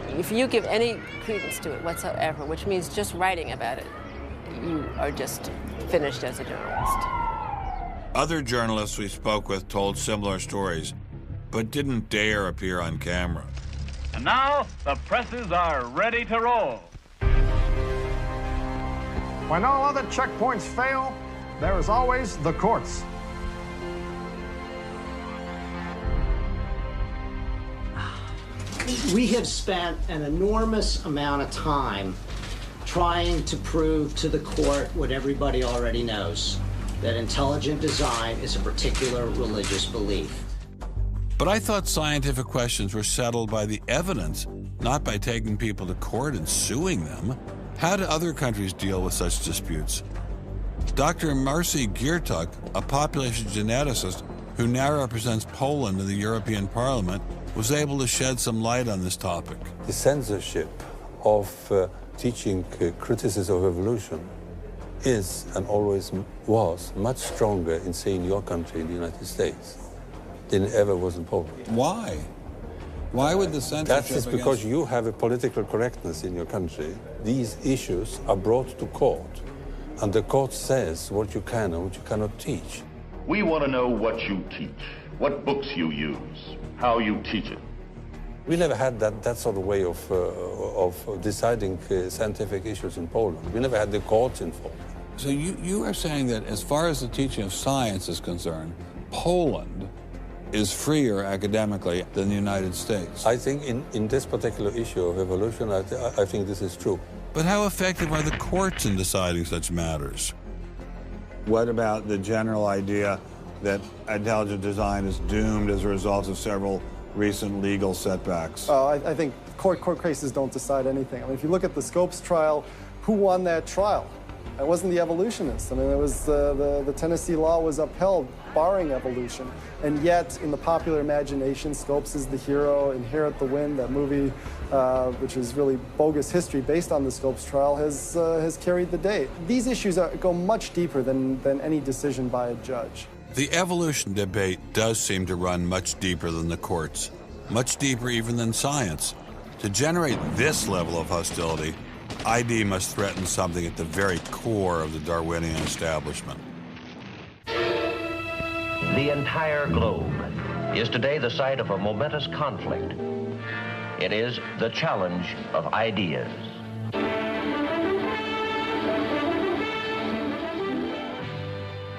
If you give any credence to it whatsoever, which means just writing about it, you are just finished as a journalist. Other journalists we spoke with told similar stories, but didn't dare appear on camera. And now, the presses are ready to roll. When all other checkpoints fail, there is always the courts. We have spent an enormous amount of time trying to prove to the court what everybody already knows, that intelligent design is a particular religious belief. But I thought scientific questions were settled by the evidence, not by taking people to court and suing them. How do other countries deal with such disputes? Dr. Marcy Giertuk, a population geneticist who now represents Poland in the European Parliament, was able to shed some light on this topic. The censorship of teaching criticism of evolution is and always was much stronger in, say, in your country, in the United States, than it ever was in Poland. Why? Why would the censorship? That is because you have a political correctness in your country. These issues are brought to court, and the court says what you can and what you cannot teach. We want to know what you teach, what books you use, how you teach it. We never had that sort of way of deciding scientific issues in Poland. We never had the courts involved. So you are saying that as far as the teaching of science is concerned, Poland is freer academically than the United States. I think in this particular issue of evolution, I think this is true. But how effective are the courts in deciding such matters? What about the general idea that intelligent design is doomed as a result of several recent legal setbacks? I think court cases don't decide anything. I mean, if you look at the Scopes trial, who won that trial? It wasn't the evolutionists. I mean, it was the Tennessee law was upheld, barring evolution. And yet, in the popular imagination, Scopes is the hero. Inherit the Wind, that movie, which is really bogus history based on the Scopes trial, has carried the day. These issues go much deeper than any decision by a judge. The evolution debate does seem to run much deeper than the courts, much deeper even than science. To generate this level of hostility, ID must threaten something at the very core of the Darwinian establishment. The entire globe is today the site of a momentous conflict. It is the challenge of ideas.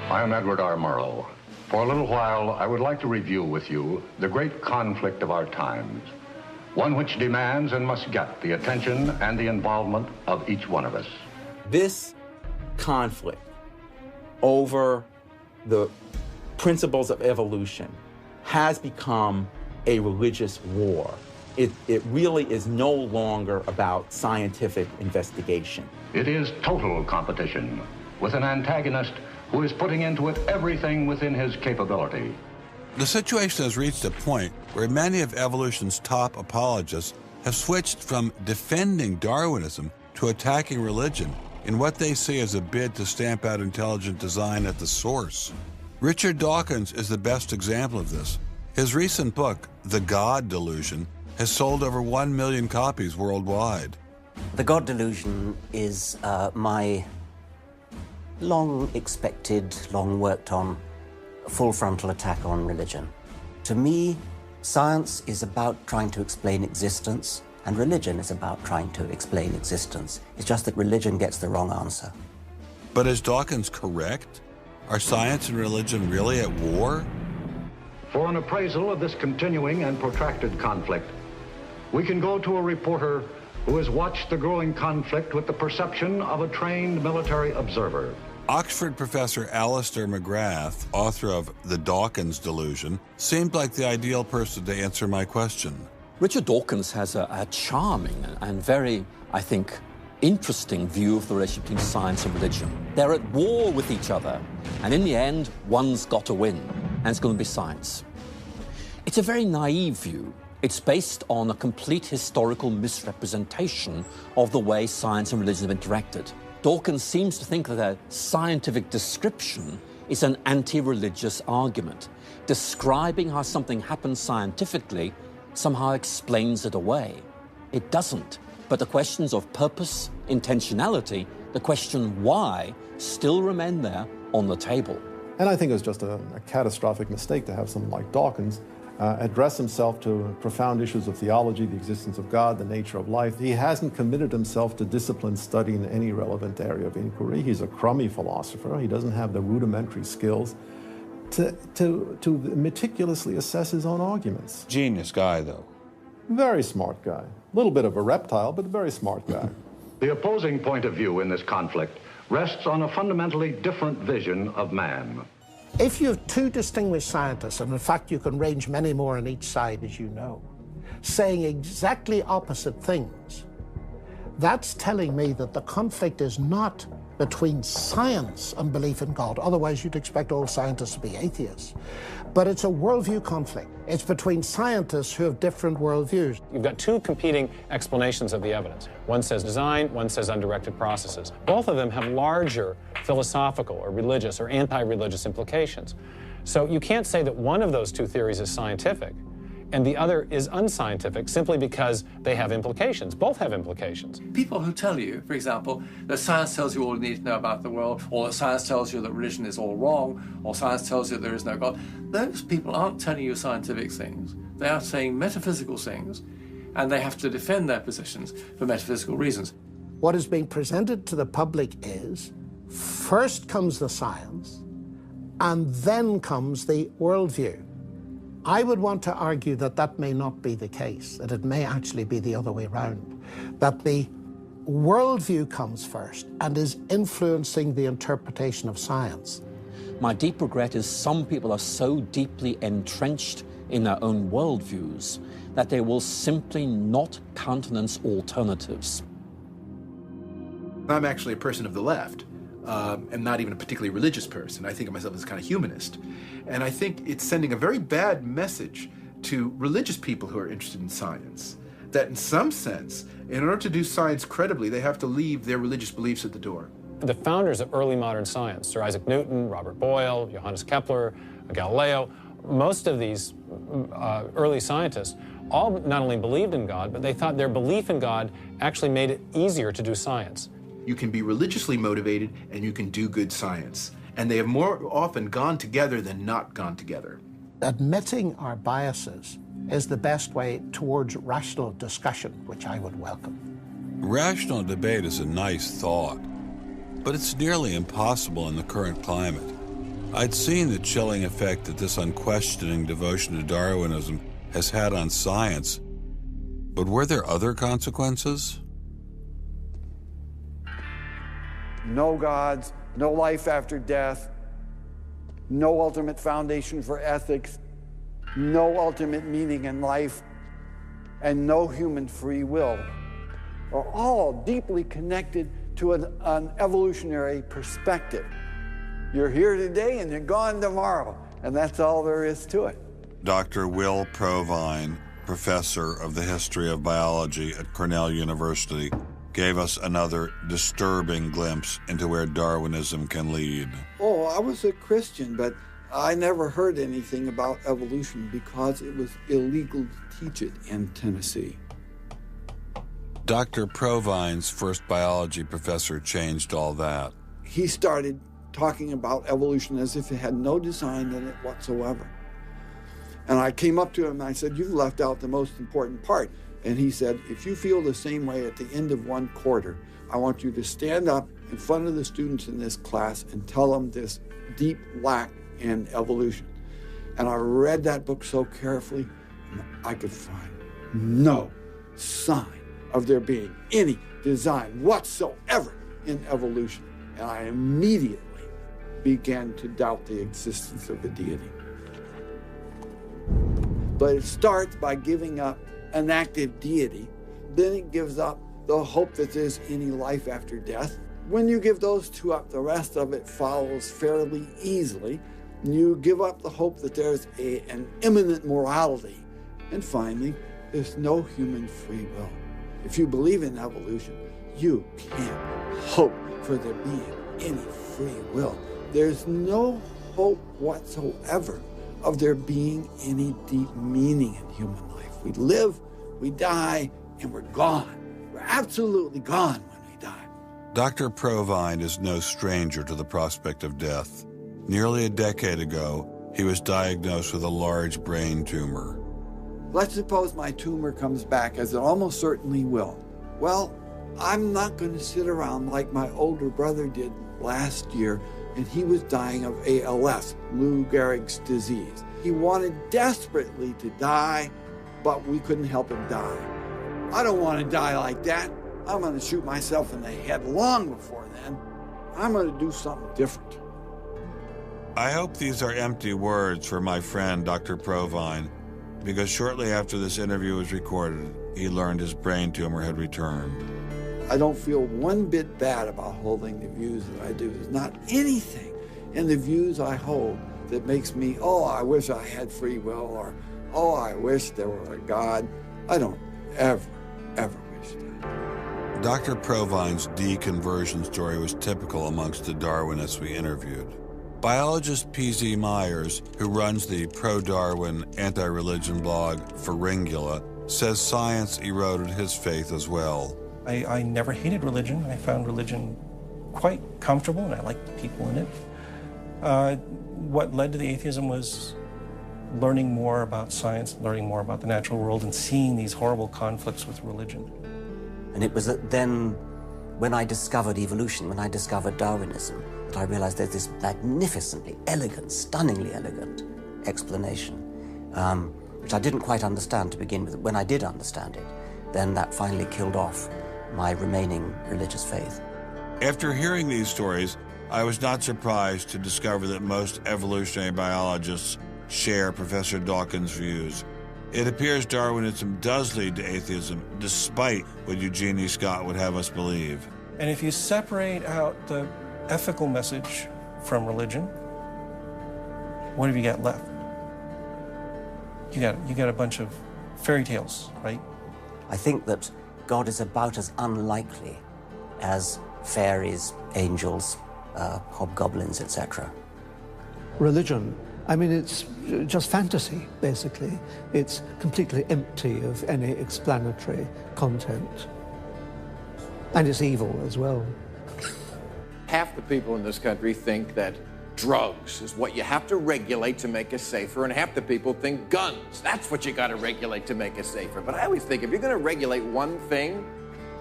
I am Edward R. Murrow. For a little while, I would like to review with you the great conflict of our times, one which demands and must get the attention and the involvement of each one of us. This conflict over the principles of evolution has become a religious war. It really is no longer about scientific investigation. It is total competition with an antagonist who is putting into it everything within his capability. The situation has reached a point where many of evolution's top apologists have switched from defending Darwinism to attacking religion in what they see as a bid to stamp out intelligent design at the source. Richard Dawkins is the best example of this. His recent book, The God Delusion, has sold over 1 million copies worldwide. The God Delusion is my long-expected, long-worked-on full frontal attack on religion. To me, science is about trying to explain existence, and religion is about trying to explain existence. It's just that religion gets the wrong answer. But is Dawkins correct? Are science and religion really at war? For an appraisal of this continuing and protracted conflict, we can go to a reporter who has watched the growing conflict with the perception of a trained military observer. Oxford professor Alistair McGrath, author of The Dawkins Delusion, seemed like the ideal person to answer my question. Richard Dawkins has a charming and very, I think, interesting view of the relationship between science and religion. They're at war with each other, and in the end, one's got to win, and it's going to be science. It's a very naive view. It's based on a complete historical misrepresentation of the way science and religion have interacted. Dawkins seems to think that a scientific description is an anti-religious argument. Describing how something happens scientifically somehow explains it away. It doesn't. But the questions of purpose, intentionality, the question why, still remain there on the table. And I think it was just a catastrophic mistake to have someone like Dawkins address himself to profound issues of theology, the existence of God, the nature of life. He hasn't committed himself to disciplined study in any relevant area of inquiry. He's a crummy philosopher. He doesn't have the rudimentary skills to meticulously assess his own arguments. Genius guy, though. Very smart guy. A little bit of a reptile, but a very smart guy. The opposing point of view in this conflict rests on a fundamentally different vision of man. If you have two distinguished scientists, and in fact you can range many more on each side, as you know, saying exactly opposite things, that's telling me that the conflict is not between science and belief in God. Otherwise, you'd expect all scientists to be atheists. But it's a worldview conflict. It's between scientists who have different worldviews. You've got two competing explanations of the evidence. One says design, one says undirected processes. Both of them have larger philosophical or religious or anti-religious implications. So you can't say that one of those two theories is scientific and the other is unscientific simply because they have implications. Both have implications. People who tell you, for example, that science tells you all you need to know about the world, or that science tells you that religion is all wrong, or science tells you that there is no God, those people aren't telling you scientific things. They are saying metaphysical things, and they have to defend their positions for metaphysical reasons. What is being presented to the public is, first comes the science, and then comes the worldview. I would want to argue that that may not be the case, that it may actually be the other way around, that the worldview comes first and is influencing the interpretation of science. My deep regret is some people are so deeply entrenched in their own worldviews that they will simply not countenance alternatives. I'm actually a person of the left. I'm not even a particularly religious person. I think of myself as kind of humanist. And I think it's sending a very bad message to religious people who are interested in science, that in some sense, in order to do science credibly, they have to leave their religious beliefs at the door. The founders of early modern science, Sir Isaac Newton, Robert Boyle, Johannes Kepler, Galileo, most of these early scientists all not only believed in God, but they thought their belief in God actually made it easier to do science. You can be religiously motivated and you can do good science. And they have more often gone together than not gone together. Admitting our biases is the best way towards rational discussion, which I would welcome. Rational debate is a nice thought, but it's nearly impossible in the current climate. I'd seen the chilling effect that this unquestioning devotion to Darwinism has had on science, but were there other consequences? No gods, no life after death, no ultimate foundation for ethics, no ultimate meaning in life, and no human free will are all deeply connected to an evolutionary perspective. You're here today and you're gone tomorrow, and that's all there is to it. Dr. Will Provine, professor of the history of biology at Cornell University, gave us another disturbing glimpse into where Darwinism can lead. Oh, I was a Christian, but I never heard anything about evolution because it was illegal to teach it in Tennessee. Dr. Provine's first biology professor changed all that. He started talking about evolution as if it had no design in it whatsoever. And I came up to him and I said, "You've left out the most important part." And he said, "If you feel the same way at the end of one quarter, I want you to stand up in front of the students in this class and tell them this deep lack in evolution." And I read that book so carefully, and I could find no sign of there being any design whatsoever in evolution. And I immediately began to doubt the existence of a deity. But it starts by giving up an active deity, then it gives up the hope that there's any life after death. When you give those two up, the rest of it follows fairly easily. You give up the hope that there's an immanent morality. And finally, there's no human free will. If you believe in evolution, you can't hope for there being any free will. There's no hope whatsoever of there being any deep meaning in human life. We live, we die, and we're gone. We're absolutely gone when we die. Dr. Provine is no stranger to the prospect of death. Nearly a decade ago, he was diagnosed with a large brain tumor. Let's suppose my tumor comes back, as it almost certainly will. Well, I'm not going to sit around like my older brother did last year, and he was dying of ALS, Lou Gehrig's disease. He wanted desperately to die, but we couldn't help him die. I don't want to die like that. I'm going to shoot myself in the head long before then. I'm going to do something different. I hope these are empty words for my friend, Dr. Provine, because shortly after this interview was recorded, he learned his brain tumor had returned. I don't feel one bit bad about holding the views that I do. There's not anything in the views I hold that makes me, oh, I wish I had free will, or, oh, I wish there were a God. I don't ever wish that. Dr. Provine's deconversion story was typical amongst the Darwinists we interviewed. Biologist P.Z. Myers, who runs the pro-Darwin anti-religion blog Pharyngula, says science eroded his faith as well. I never hated religion. I found religion quite comfortable, and I liked the people in it. What led to the atheism was learning more about science, learning more about the natural world, and seeing these horrible conflicts with religion. And it was then, when I discovered evolution, when I discovered Darwinism, that I realized there's this magnificently elegant, stunningly elegant explanation, which I didn't quite understand to begin with. When I did understand it, then that finally killed off my remaining religious faith. After hearing these stories, I was not surprised to discover that most evolutionary biologists share Professor Dawkins' views. It appears Darwinism does lead to atheism, despite what Eugenie Scott would have us believe. And if you separate out the ethical message from religion, what have you got left? You got a bunch of fairy tales, right? I think that God is about as unlikely as fairies, angels, hobgoblins, etc. Religion, I mean, it's just fantasy, basically. It's completely empty of any explanatory content. And it's evil as well. Half the people in this country think that drugs is what you have to regulate to make us safer, and half the people think guns, that's what you got to regulate to make us safer. But I always think if you're going to regulate one thing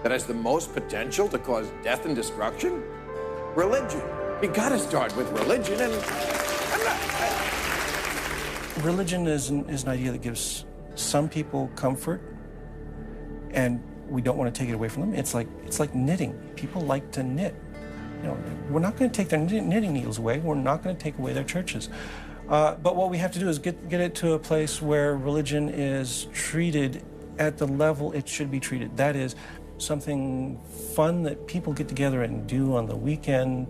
that has the most potential to cause death and destruction, religion. You got to start with religion, and Religion is an idea that gives some people comfort, and we don't want to take it away from them. It's like knitting. People like to knit. You know, we're not going to take their knitting needles away. We're not going to take away their churches. But what we have to do is get it to a place where religion is treated at the level it should be treated. That is something fun that people get together and do on the weekend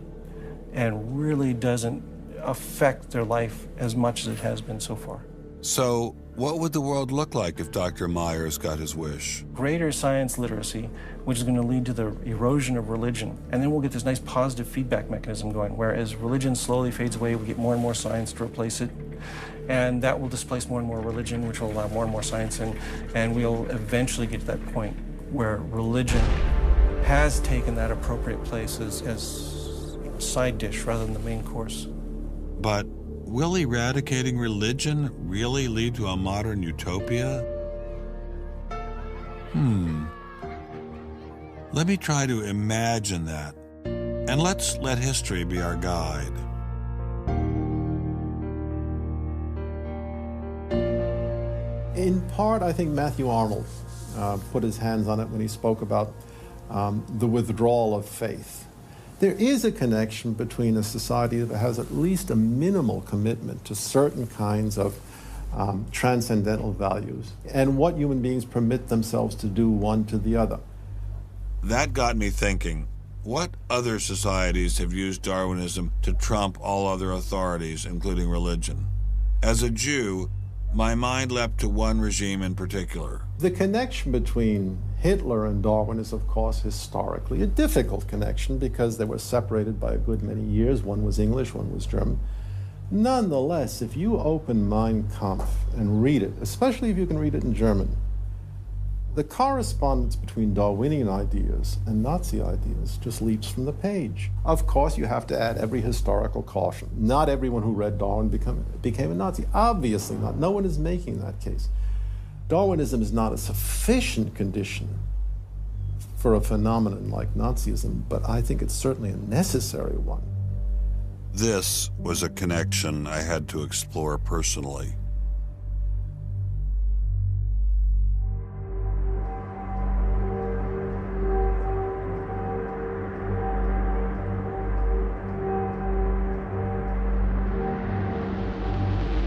and really doesn't affect their life as much as it has been so far. So, what would the world look like if Dr. Myers got his wish? Greater science literacy, which is going to lead to the erosion of religion. And then we'll get this nice positive feedback mechanism going, where as religion slowly fades away, we get more and more science to replace it. And that will displace more and more religion, which will allow more and more science in. And we'll eventually get to that point where religion has taken that appropriate place as a side dish rather than the main course. But will eradicating religion really lead to a modern utopia? Let me try to imagine that. And let's let history be our guide. In part, I think Matthew Arnold put his hands on it when he spoke about the withdrawal of faith. There is a connection between a society that has at least a minimal commitment to certain kinds of transcendental values and what human beings permit themselves to do one to the other. That got me thinking, what other societies have used Darwinism to trump all other authorities, including religion? As a Jew, my mind leapt to one regime in particular. The connection between Hitler and Darwin is, of course, historically a difficult connection because they were separated by a good many years. One was English, one was German. Nonetheless, if you open Mein Kampf and read it, especially if you can read it in German, the correspondence between Darwinian ideas and Nazi ideas just leaps from the page. Of course, you have to add every historical caution. Not everyone who read Darwin became a Nazi. Obviously not. No one is making that case. Darwinism is not a sufficient condition for a phenomenon like Nazism, but I think it's certainly a necessary one. This was a connection I had to explore personally.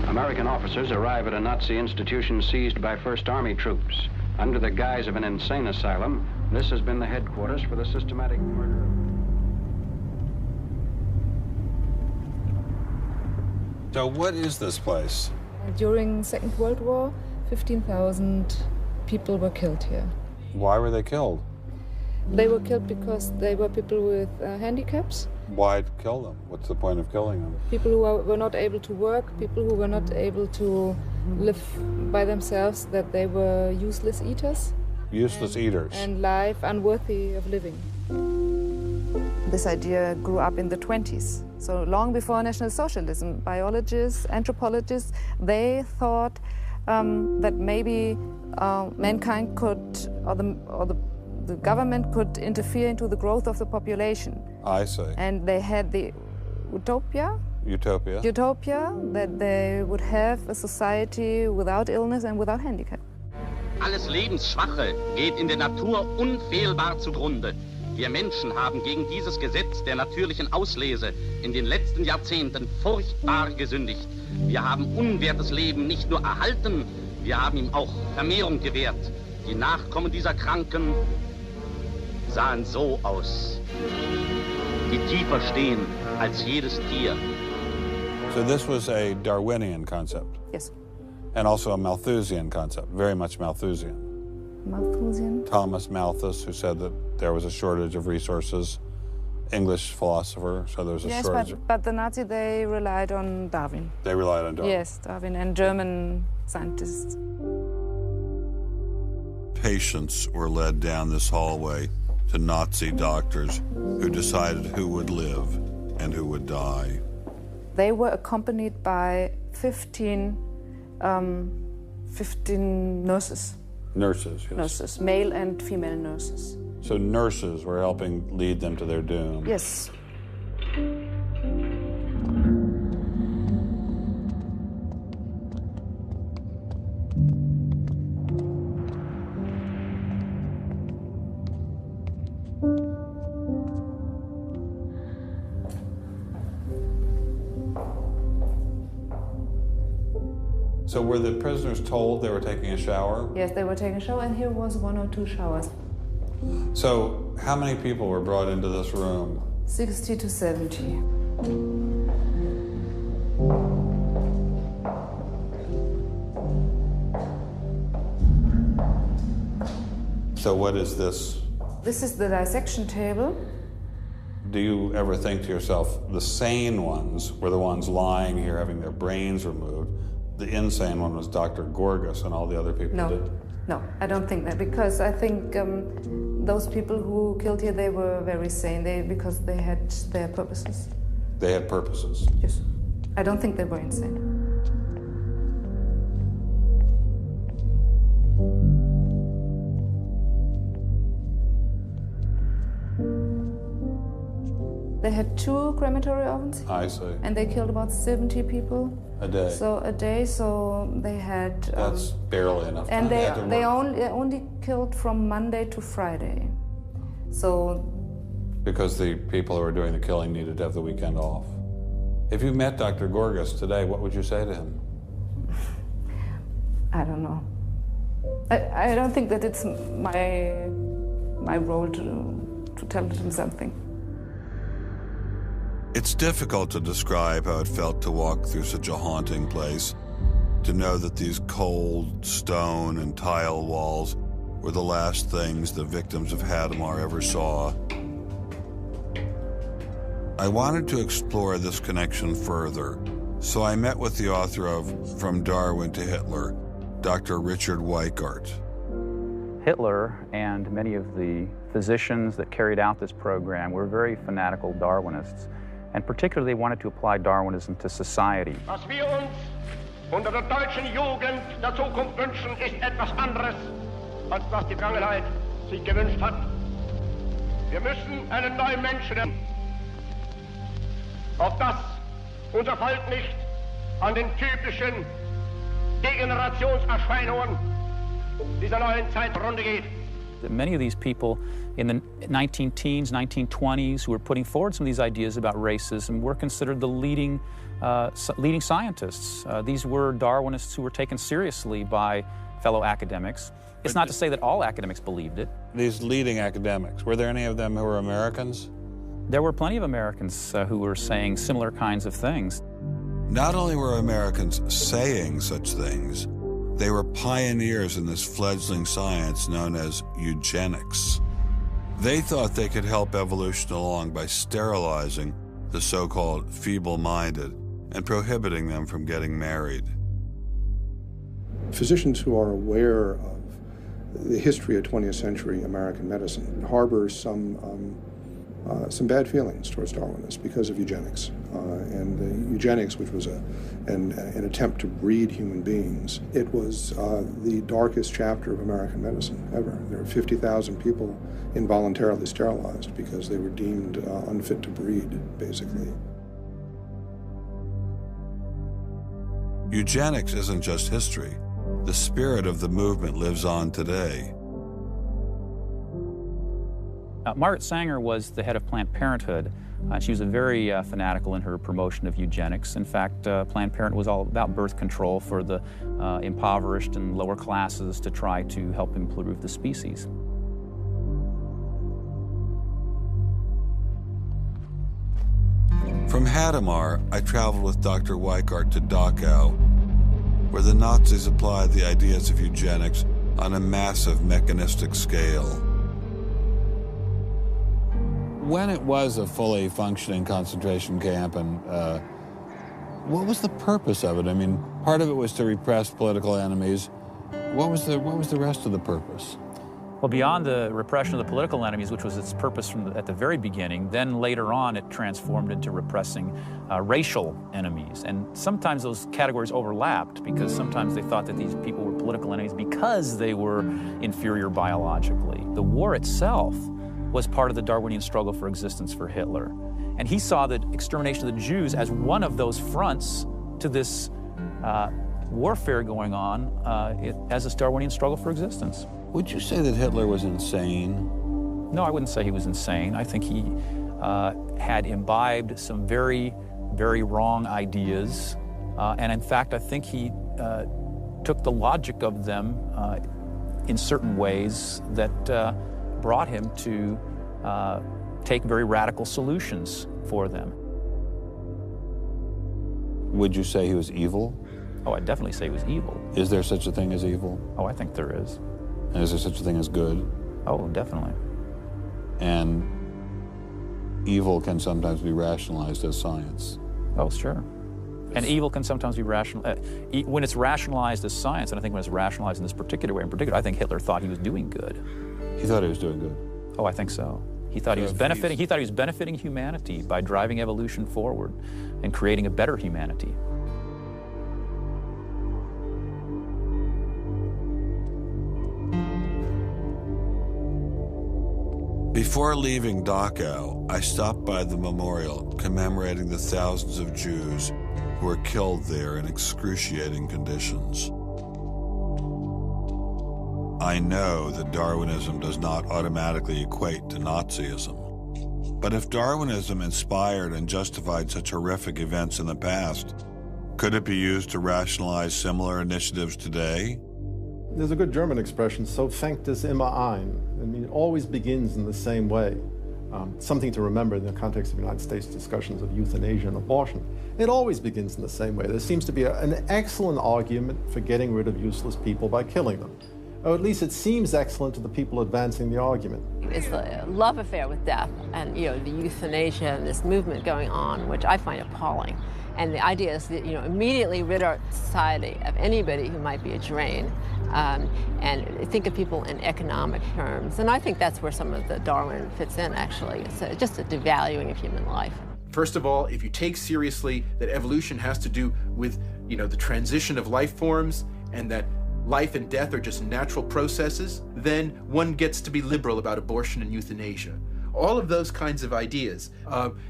American officers arrive at a Nazi institution seized by First Army troops. Under the guise of an insane asylum, this has been the headquarters for the systematic murder. So what is this place? During Second World War, 15,000 people were killed here. Why were they killed? They were killed because they were people with handicaps. Why kill them? What's the point of killing them? People who were not able to work, people who were not able to live by themselves, that they were useless eaters. Useless eaters. And life unworthy of living. This idea grew up in the 20s. So long before National Socialism, biologists, anthropologists, they thought that maybe mankind could, or the government could interfere into the growth of the population. I see. And they had the utopia that they would have a society without illness and without handicap. Alles Lebensschwache geht in der Natur unfehlbar zugrunde. Wir Menschen haben gegen dieses Gesetz der natürlichen Auslese in den letzten Jahrzehnten furchtbar gesündigt. Wir haben unwertes Leben nicht nur erhalten, wir haben ihm auch Vermehrung gewährt. Die Nachkommen dieser Kranken sahen so aus, die tiefer stehen als jedes Tier. So this was a Darwinian concept? Yes. And also a Malthusian concept, very much Malthusian. Malthusian? Thomas Malthus, who said that there was a shortage of resources, English philosopher, so there was a shortage. Yes, but the Nazis, they relied on Darwin. They relied on Darwin? Yes, Darwin and German scientists. Patients were led down this hallway to Nazi doctors who decided who would live and who would die. They were accompanied by 15 nurses. Nurses, yes. Nurses, male and female nurses. So nurses were helping lead them to their doom. Yes. So were the prisoners told they were taking a shower? Yes, they were taking a shower, and here was 1 or 2 showers. So how many people were brought into this room? 60 to 70. So what is this? This is the dissection table. Do you ever think to yourself, the sane ones were the ones lying here having their brains removed? The insane one was Dr. Gorgas and all the other people did? No, I don't think that, because I think those people who killed here, they were very sane, because they had their purposes. They had purposes? Yes. I don't think they were insane. They had 2 crematory ovens. I see. And they killed about 70 people. A day. So they had. That's barely enough time. And they only killed from Monday to Friday. So. Because the people who were doing the killing needed to have the weekend off. If you met Dr. Gorgas today, what would you say to him? I don't know. I don't think that it's my role to tell him something. It's difficult to describe how it felt to walk through such a haunting place. to know that these cold stone and tile walls were the last things the victims of Hadamar ever saw. I wanted to explore this connection further, so I met with the author of From Darwin to Hitler, Dr. Richard Weikart. Hitler and many of the physicians that carried out this program were very fanatical Darwinists, and particularly wanted to apply Darwinism to society. Was wir uns unter der deutschen Jugend der Zukunft wünschen, ist etwas anderes, als was die Vergangenheit sich gewünscht hat. Wir müssen einen neuen Menschen, auf das unser Volk nicht an den typischen Degenerationserscheinungen dieser neuen Zeit runde geht. Many of these people in the 19-teens, 1920s, who were putting forward some of these ideas about racism were considered the leading scientists. These were Darwinists who were taken seriously by fellow academics. It's not to say that all academics believed it. These leading academics, were there any of them who were Americans? There were plenty of Americans who were saying similar kinds of things. Not only were Americans saying such things, they were pioneers in this fledgling science known as eugenics. They thought they could help evolution along by sterilizing the so-called feeble-minded and prohibiting them from getting married. Physicians who are aware of the history of 20th century American medicine harbor some bad feelings towards Darwinists because of eugenics. And the eugenics, which was an attempt to breed human beings, it was the darkest chapter of American medicine ever. There were 50,000 people involuntarily sterilized because they were deemed unfit to breed, basically. Eugenics isn't just history. The spirit of the movement lives on today. Margaret Sanger was the head of Planned Parenthood. She was very fanatical in her promotion of eugenics. In fact, Planned Parenthood was all about birth control for the impoverished and lower classes to try to help improve the species. From Hadamar, I traveled with Dr. Weikart to Dachau, where the Nazis applied the ideas of eugenics on a massive mechanistic scale. When it was a fully functioning concentration camp, and what was the purpose of it? I mean, part of it was to repress political enemies. What was the rest of the purpose? Well, beyond the repression of the political enemies, which was its purpose at the very beginning, then later on it transformed into repressing racial enemies. And sometimes those categories overlapped because sometimes they thought that these people were political enemies because they were inferior biologically. The war itself was part of the Darwinian struggle for existence for Hitler. And he saw the extermination of the Jews as one of those fronts to this warfare going on as this Darwinian struggle for existence. Would you say that Hitler was insane? No, I wouldn't say he was insane. I think he had imbibed some very, very wrong ideas. And in fact, I think he took the logic of them in certain ways that brought him to take very radical solutions for them. Would you say he was evil? Oh, I'd definitely say he was evil. Is there such a thing as evil? Oh, I think there is. And is there such a thing as good? Oh, definitely. And evil can sometimes be rationalized as science. Oh, sure. And evil can sometimes be rational. When it's rationalized as science, and I think when it's rationalized in this particular way in particular, I think Hitler thought he was doing good. He thought he was doing good? Oh, I think so. He thought he was benefiting. He thought he was benefiting humanity by driving evolution forward and creating a better humanity. Before leaving Dachau, I stopped by the memorial commemorating the thousands of Jews who were killed there in excruciating conditions. I know that Darwinism does not automatically equate to Nazism. But if Darwinism inspired and justified such horrific events in the past, could it be used to rationalize similar initiatives today? There's a good German expression, so fängt es immer an. I mean, it always begins in the same way. Something to remember in the context of the United States discussions of euthanasia and abortion. It always begins in the same way. There seems to be an excellent argument for getting rid of useless people by killing them. Or at least it seems excellent to the people advancing the argument. It's a love affair with death, and the euthanasia and this movement going on, which I find appalling. And the idea is that immediately rid our society of anybody who might be a drain, and think of people in economic terms. And I think that's where some of the Darwin fits in. Actually, it's just a devaluing of human life. First of all, if you take seriously that evolution has to do with the transition of life forms, and that life and death are just natural processes, then one gets to be liberal about abortion and euthanasia. All of those kinds of ideas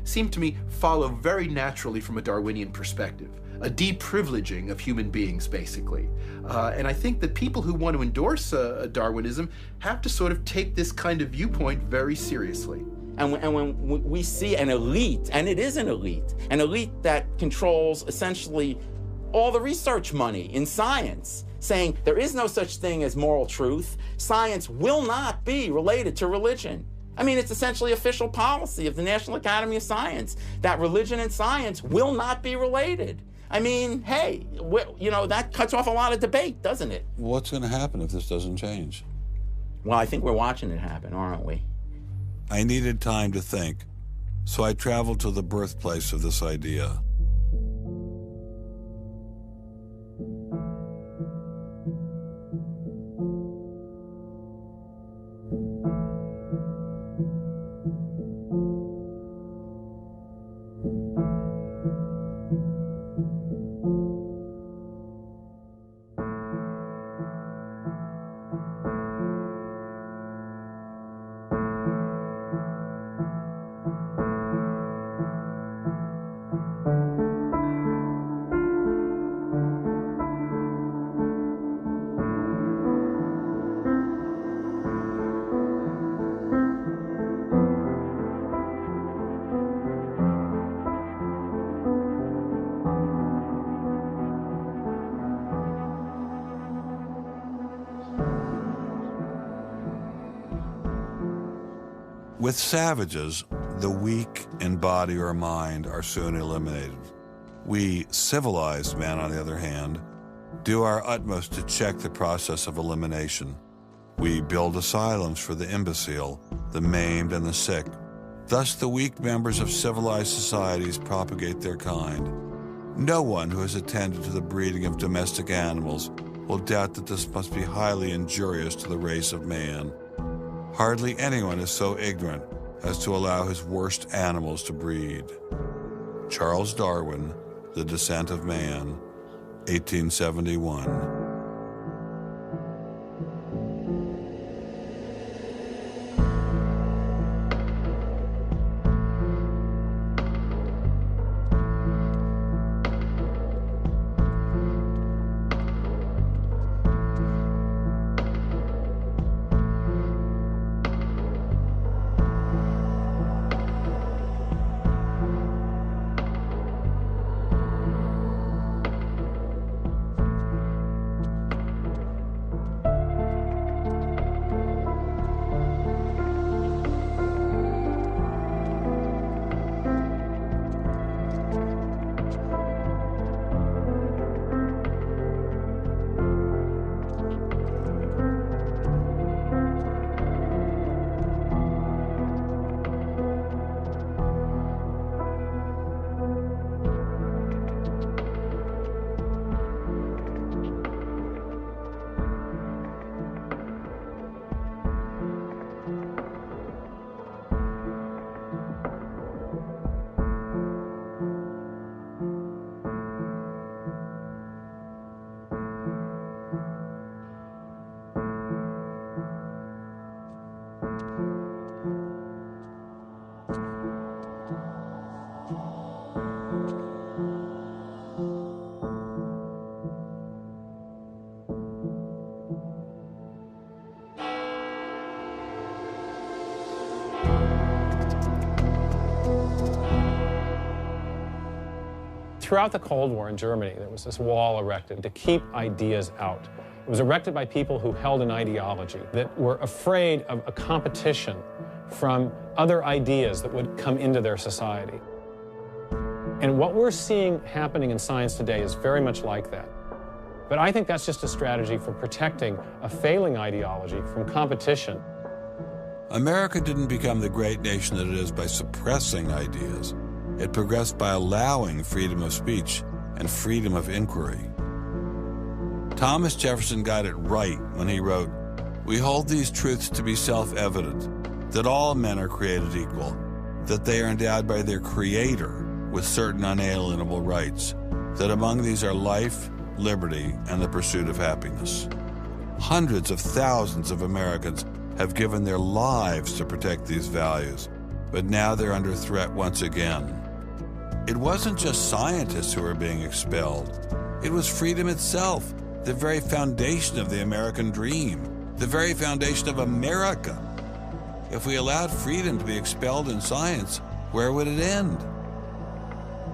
seem to me follow very naturally from a Darwinian perspective, a deprivileging of human beings, basically. And I think that people who want to endorse Darwinism have to sort of take this kind of viewpoint very seriously. And when we see an elite, and it is an elite that controls essentially all the research money in science, saying there is no such thing as moral truth, science will not be related to religion. I mean, it's essentially official policy of the National Academy of Science that religion and science will not be related. I mean, hey, that cuts off a lot of debate, doesn't it? What's going to happen if this doesn't change? Well, I think we're watching it happen, aren't we? I needed time to think, so I traveled to the birthplace of this idea. With savages, the weak in body or mind are soon eliminated. We civilized men, on the other hand, do our utmost to check the process of elimination. We build asylums for the imbecile, the maimed, and the sick. Thus, the weak members of civilized societies propagate their kind. No one who has attended to the breeding of domestic animals will doubt that this must be highly injurious to the race of man. Hardly anyone is so ignorant as to allow his worst animals to breed. Charles Darwin, The Descent of Man, 1871. Throughout the Cold War in Germany, there was this wall erected to keep ideas out. It was erected by people who held an ideology, that were afraid of a competition from other ideas that would come into their society. And what we're seeing happening in science today is very much like that. But I think that's just a strategy for protecting a failing ideology from competition. America didn't become the great nation that it is by suppressing ideas. It progressed by allowing freedom of speech and freedom of inquiry. Thomas Jefferson got it right when he wrote, "We hold these truths to be self-evident, that all men are created equal, that they are endowed by their Creator with certain unalienable rights, that among these are life, liberty, and the pursuit of happiness." Hundreds of thousands of Americans have given their lives to protect these values, but now they're under threat once again. It wasn't just scientists who were being expelled. It was freedom itself, the very foundation of the American dream, the very foundation of America. If we allowed freedom to be expelled in science, where would it end?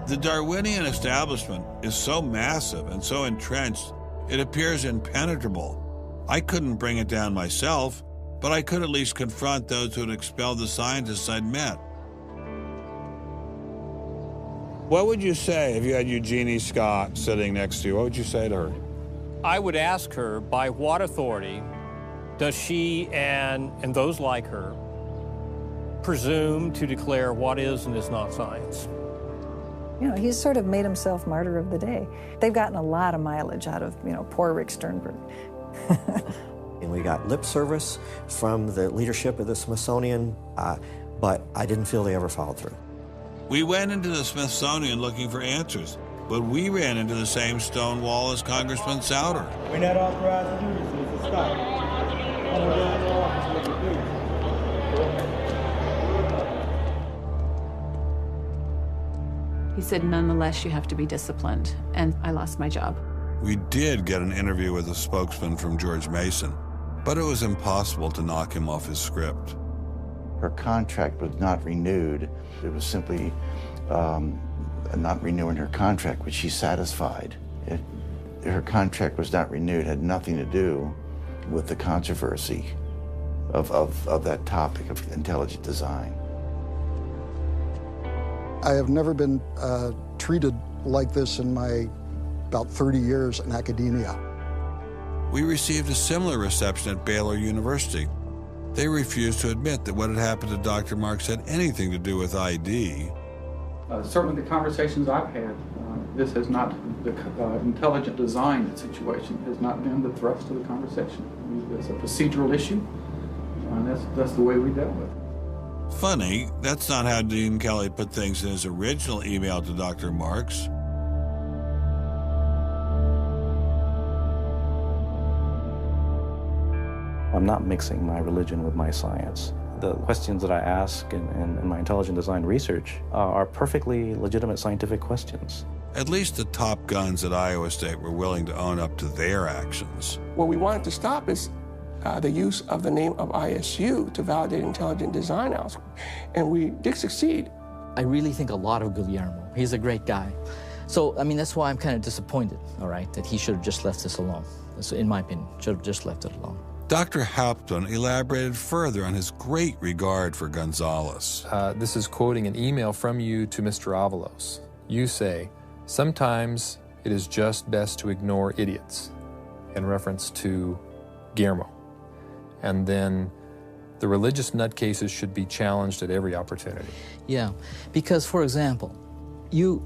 The Darwinian establishment is so massive and so entrenched, it appears impenetrable. I couldn't bring it down myself, but I could at least confront those who had expelled the scientists I'd met. What would you say if you had Eugenie Scott sitting next to you? What would you say to her? I would ask her, by what authority does she and those like her presume to declare what is and is not science? You know, he's sort of made himself martyr of the day. They've gotten a lot of mileage out of, poor Rick Sternberg. And we got lip service from the leadership of the Smithsonian, but I didn't feel they ever followed through. We went into the Smithsonian looking for answers, but we ran into the same stone wall as Congressman Souter. We're not authorized to do this, Mr. Scott. Come down to the office, look at He said, nonetheless, you have to be disciplined, and I lost my job. We did get an interview with a spokesman from George Mason, but it was impossible to knock him off his script. Her contract was not renewed. It was simply not renewing her contract, which she satisfied. Her contract was not renewed, had nothing to do with the controversy of that topic of intelligent design. I have never been treated like this in my about 30 years in academia. We received a similar reception at Baylor University. They refused to admit that what had happened to Dr. Marks had anything to do with ID. Certainly the conversations I've had, this has not, the intelligent design situation has not been the thrust of the conversation. It's a procedural issue, and that's the way we dealt with it. Funny, that's not how Dean Kelly put things in his original email to Dr. Marks. I'm not mixing my religion with my science. The questions that I ask in my intelligent design research are perfectly legitimate scientific questions. At least the top guns at Iowa State were willing to own up to their actions. What we wanted to stop is the use of the name of ISU to validate intelligent design elsewhere, and we did succeed. I really think a lot of Guillermo. He's a great guy. So, I mean, that's why I'm kind of disappointed, all right, that he should have just left this alone. So, in my opinion, should have just left it alone. Dr. Hauptmann elaborated further on his great regard for Gonzalez. This is quoting an email from you to Mr. Avalos. You say, "Sometimes it is just best to ignore idiots," in reference to Guillermo. And then the religious nutcases should be challenged at every opportunity. Yeah, because, for example, you...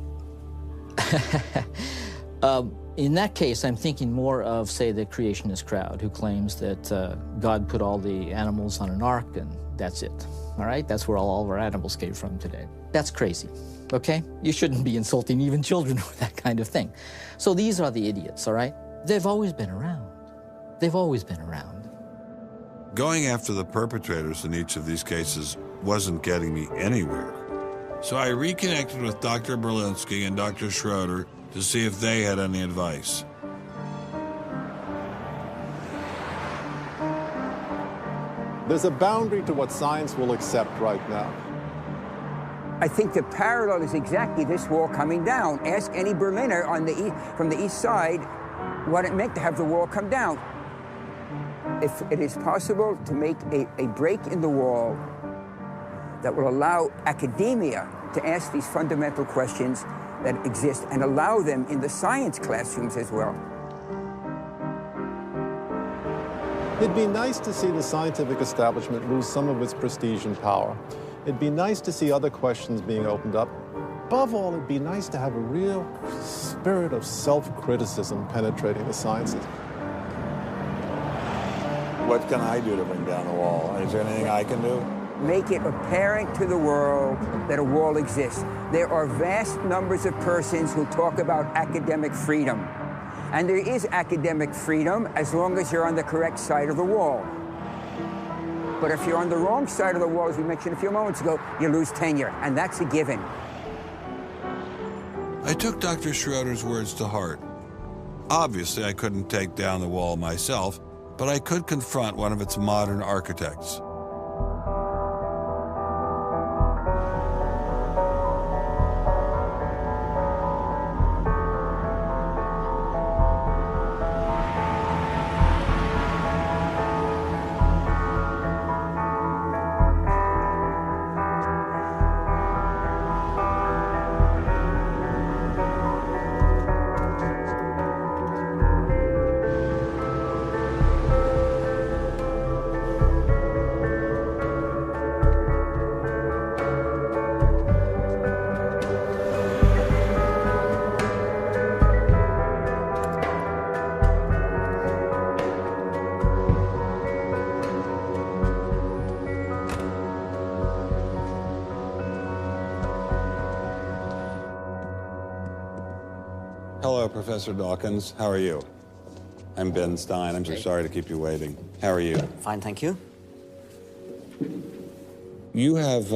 in that case, I'm thinking more of, say, the creationist crowd who claims that God put all the animals on an ark and that's it, all right? That's where all of our animals came from today. That's crazy, okay? You shouldn't be insulting even children with that kind of thing. So these are the idiots, all right? They've always been around. They've always been around. Going after the perpetrators in each of these cases wasn't getting me anywhere. So I reconnected with Dr. Berlinski and Dr. Schroeder to see if they had any advice. There's a boundary to what science will accept right now. I think the parallel is exactly this wall coming down. Ask any Berliner from the east side what it meant to have the wall come down. If it is possible to make a break in the wall that will allow academia to ask these fundamental questions that exist and allow them in the science classrooms as well. It'd be nice to see the scientific establishment lose some of its prestige and power. It'd be nice to see other questions being opened up. Above all, it'd be nice to have a real spirit of self-criticism penetrating the sciences. What can I do to bring down the wall? Is there anything I can do? Make it apparent to the world that a wall exists. There are vast numbers of persons who talk about academic freedom. And there is academic freedom as long as you're on the correct side of the wall. But if you're on the wrong side of the wall, as we mentioned a few moments ago, you lose tenure, and that's a given. I took Dr. Schroeder's words to heart. Obviously, I couldn't take down the wall myself, but I could confront one of its modern architects. Hello, Professor Dawkins. How are you? I'm Ben Stein. I'm so sorry to keep you waiting. How are you? Fine, thank you. You have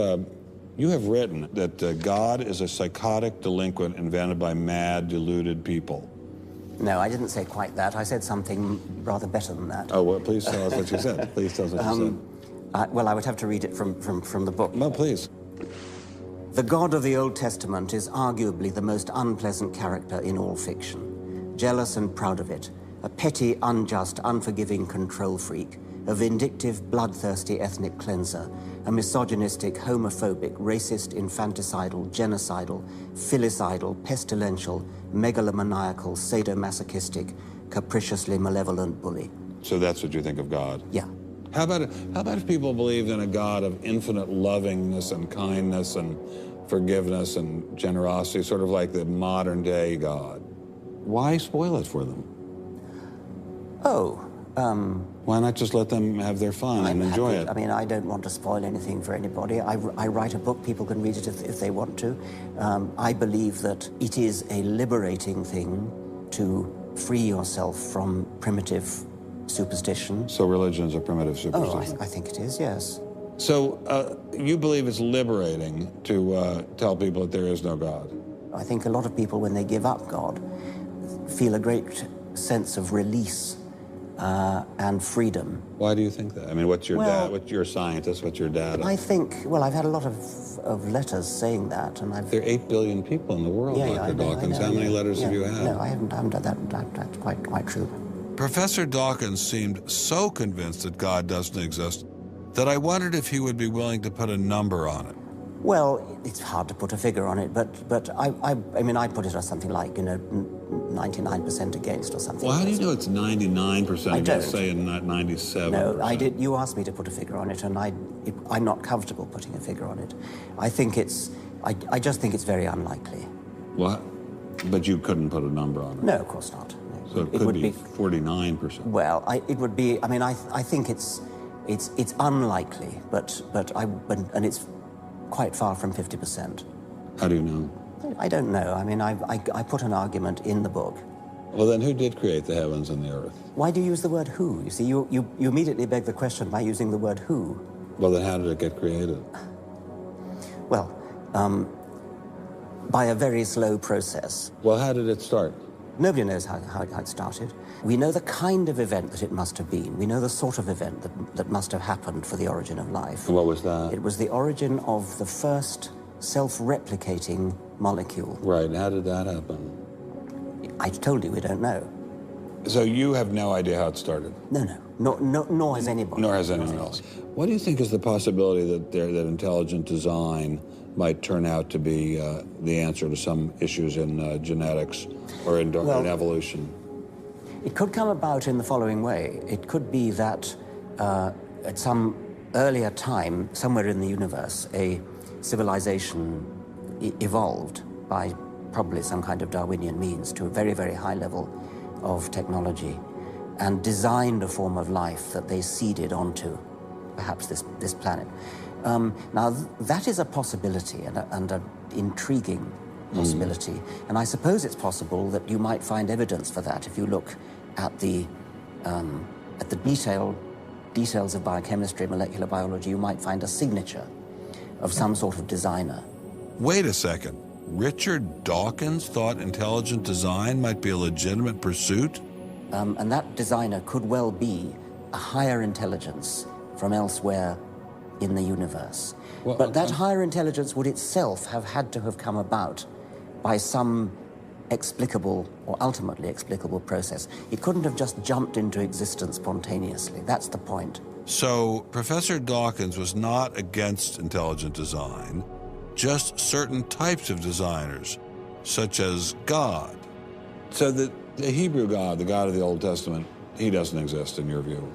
written that God is a psychotic delinquent invented by mad, deluded people. No, I didn't say quite that. I said something rather better than that. Oh, well, please tell us what you said. Please tell us what you said. Well, I would have to read it from the book. No, please. The God of the Old Testament is arguably the most unpleasant character in all fiction. Jealous and proud of it, a petty, unjust, unforgiving control freak, a vindictive, bloodthirsty ethnic cleanser, a misogynistic, homophobic, racist, infanticidal, genocidal, filicidal, pestilential, megalomaniacal, sadomasochistic, capriciously malevolent bully. So that's what you think of God? Yeah. How about if people believed in a God of infinite lovingness and kindness and forgiveness and generosity, sort of like the modern day God? Why spoil it for them? Why not just let them have their fun and enjoy it? I mean, I don't want to spoil anything for anybody. I write a book, people can read it if they want to. I believe that it is a liberating thing to free yourself from primitive superstition. So religion is a primitive superstition? Oh, I think it is, yes. So you believe it's liberating to tell people that there is no God? I think a lot of people, when they give up God, feel a great sense of release and freedom. Why do you think that? I mean, what's your dad? What's your scientist? What's your dad? I think, well, I've had a lot of letters saying that, and I've... There are 8 billion people in the world, Dr. Dawkins. How many letters have you had? No, I haven't done that. That's quite true. Professor Dawkins seemed so convinced that God doesn't exist that I wondered if he would be willing to put a number on it. Well, it's hard to put a figure on it, but I mean, I'd put it as something like, 99% against or something. Well, how do you know it's 99% I against, say, and not 97%? No, I did. You asked me to put a figure on it, and I'm not comfortable putting a figure on it. I think I just think it's very unlikely. What? But you couldn't put a number on it? No, of course not. So it could be 49%. Well, it would be. I mean, I think it's unlikely, but it's quite far from 50%. How do you know? I don't know. I mean, I put an argument in the book. Well, then who did create the heavens and the earth? Why do you use the word who? You see, you immediately beg the question by using the word who. Well, then how did it get created? Well, by a very slow process. Well, how did it start? Nobody knows how it started. We know the kind of event that it must have been. We know the sort of event that must have happened for the origin of life. And what was that? It was the origin of the first self-replicating molecule. Right, and how did that happen? I told you we don't know. So you have no idea how it started? No, nor has anybody. Nor has anyone else. What do you think is the possibility that intelligent design might turn out to be the answer to some issues in genetics or in evolution? It could come about in the following way. It could be that at some earlier time, somewhere in the universe, a civilization evolved by probably some kind of Darwinian means to a very, very high level of technology and designed a form of life that they seeded onto perhaps this planet. Now, that is a possibility and an intriguing possibility. And I suppose it's possible that you might find evidence for that if you look at the details of biochemistry, molecular biology. You might find a signature of some sort of designer. Wait a second. Richard Dawkins thought intelligent design might be a legitimate pursuit? And that designer could well be a higher intelligence from elsewhere in the universe. Well, but that higher intelligence would itself have had to have come about by some explicable or ultimately explicable process. It couldn't have just jumped into existence spontaneously. That's the point. So Professor Dawkins was not against intelligent design, just certain types of designers, such as God. So the Hebrew God, the God of the Old Testament, he doesn't exist in your view?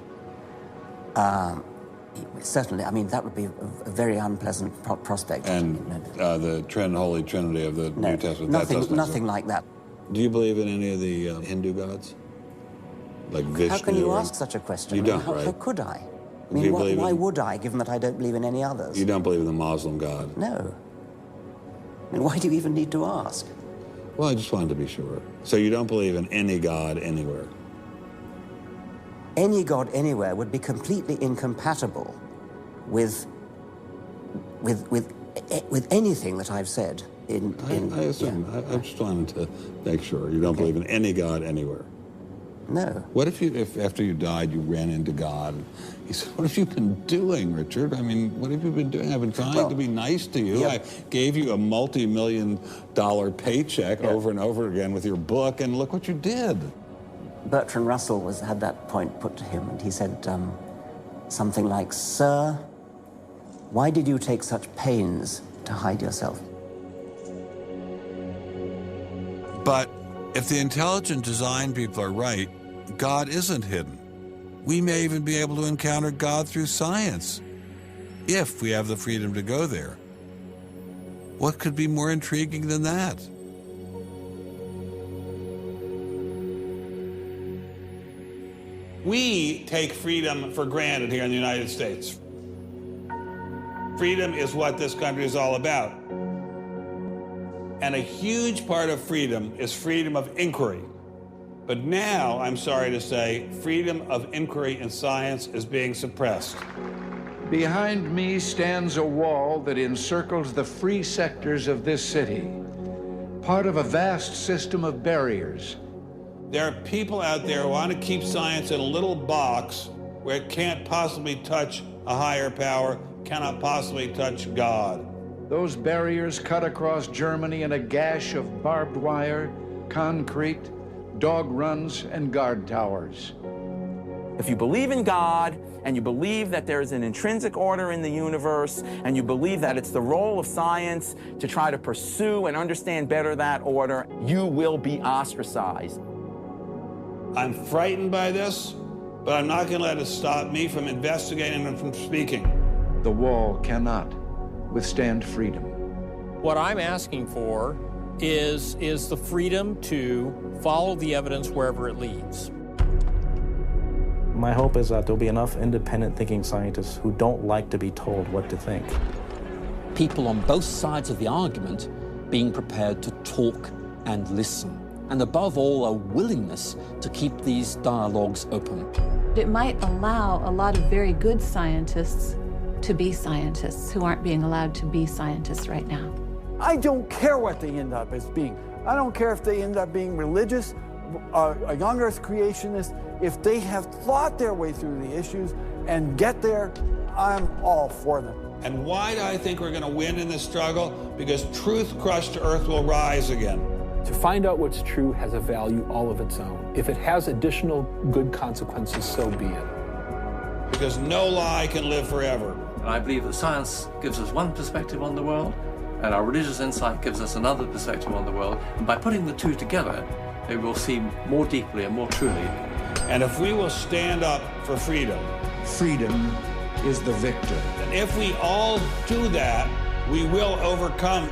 Certainly. I mean, that would be a very unpleasant prospect. And the Holy Trinity of the New Testament, nothing like that. Do you believe in any of the Hindu gods? Like Vishnu? How can you ask such a question? You don't, right? How could I? I mean, why would I, given that I don't believe in any others? You don't believe in the Muslim God? No. I mean, why do you even need to ask? Well, I just wanted to be sure. So you don't believe in any God anywhere? Any God anywhere would be completely incompatible with anything that I've said. I assume. Yeah. I just wanted to make sure you don't believe in any God anywhere. No. What if after you died, you ran into God? He said, "What have you been doing, Richard? I mean, what have you been doing? I've been trying to be nice to you. I gave you a multi-million-dollar paycheck over and over again with your book, and look what you did." Bertrand Russell had that point put to him, and he said something like, "Sir, why did you take such pains to hide yourself?" But if the intelligent design people are right, God isn't hidden. We may even be able to encounter God through science, if we have the freedom to go there. What could be more intriguing than that? We take freedom for granted here in the United States. Freedom is what this country is all about. And a huge part of freedom is freedom of inquiry. But now, I'm sorry to say, freedom of inquiry in science is being suppressed. Behind me stands a wall that encircles the free sectors of this city, part of a vast system of barriers. There are people out there who want to keep science in a little box where it can't possibly touch a higher power, cannot possibly touch God. Those barriers cut across Germany in a gash of barbed wire, concrete, dog runs, and guard towers. If you believe in God, and you believe that there is an intrinsic order in the universe, and you believe that it's the role of science to try to pursue and understand better that order, you will be ostracized. I'm frightened by this, but I'm not going to let it stop me from investigating and from speaking. The wall cannot withstand freedom. What I'm asking for is the freedom to follow the evidence wherever it leads. My hope is that there'll be enough independent thinking scientists who don't like to be told what to think. People on both sides of the argument being prepared to talk and listen. And above all, a willingness to keep these dialogues open. It might allow a lot of very good scientists to be scientists who aren't being allowed to be scientists right now. I don't care what they end up as being. I don't care if they end up being religious, a young earth creationist. If they have thought their way through the issues and get there, I'm all for them. And why do I think we're going to win in this struggle? Because truth crushed to earth will rise again. To find out what's true has a value all of its own. If it has additional good consequences, so be it. Because no lie can live forever. And I believe that science gives us one perspective on the world, and our religious insight gives us another perspective on the world. And by putting the two together, they will see more deeply and more truly. And if we will stand up for freedom, freedom is the victor. And if we all do that, we will overcome.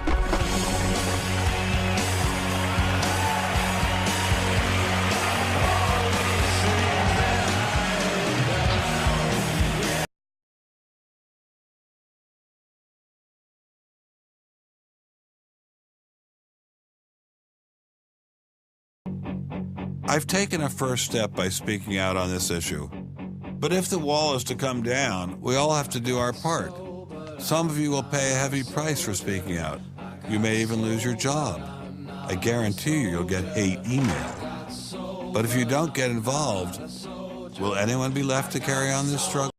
I've taken a first step by speaking out on this issue. But if the wall is to come down, we all have to do our part. Some of you will pay a heavy price for speaking out. You may even lose your job. I guarantee you'll get hate email. But if you don't get involved, will anyone be left to carry on this struggle?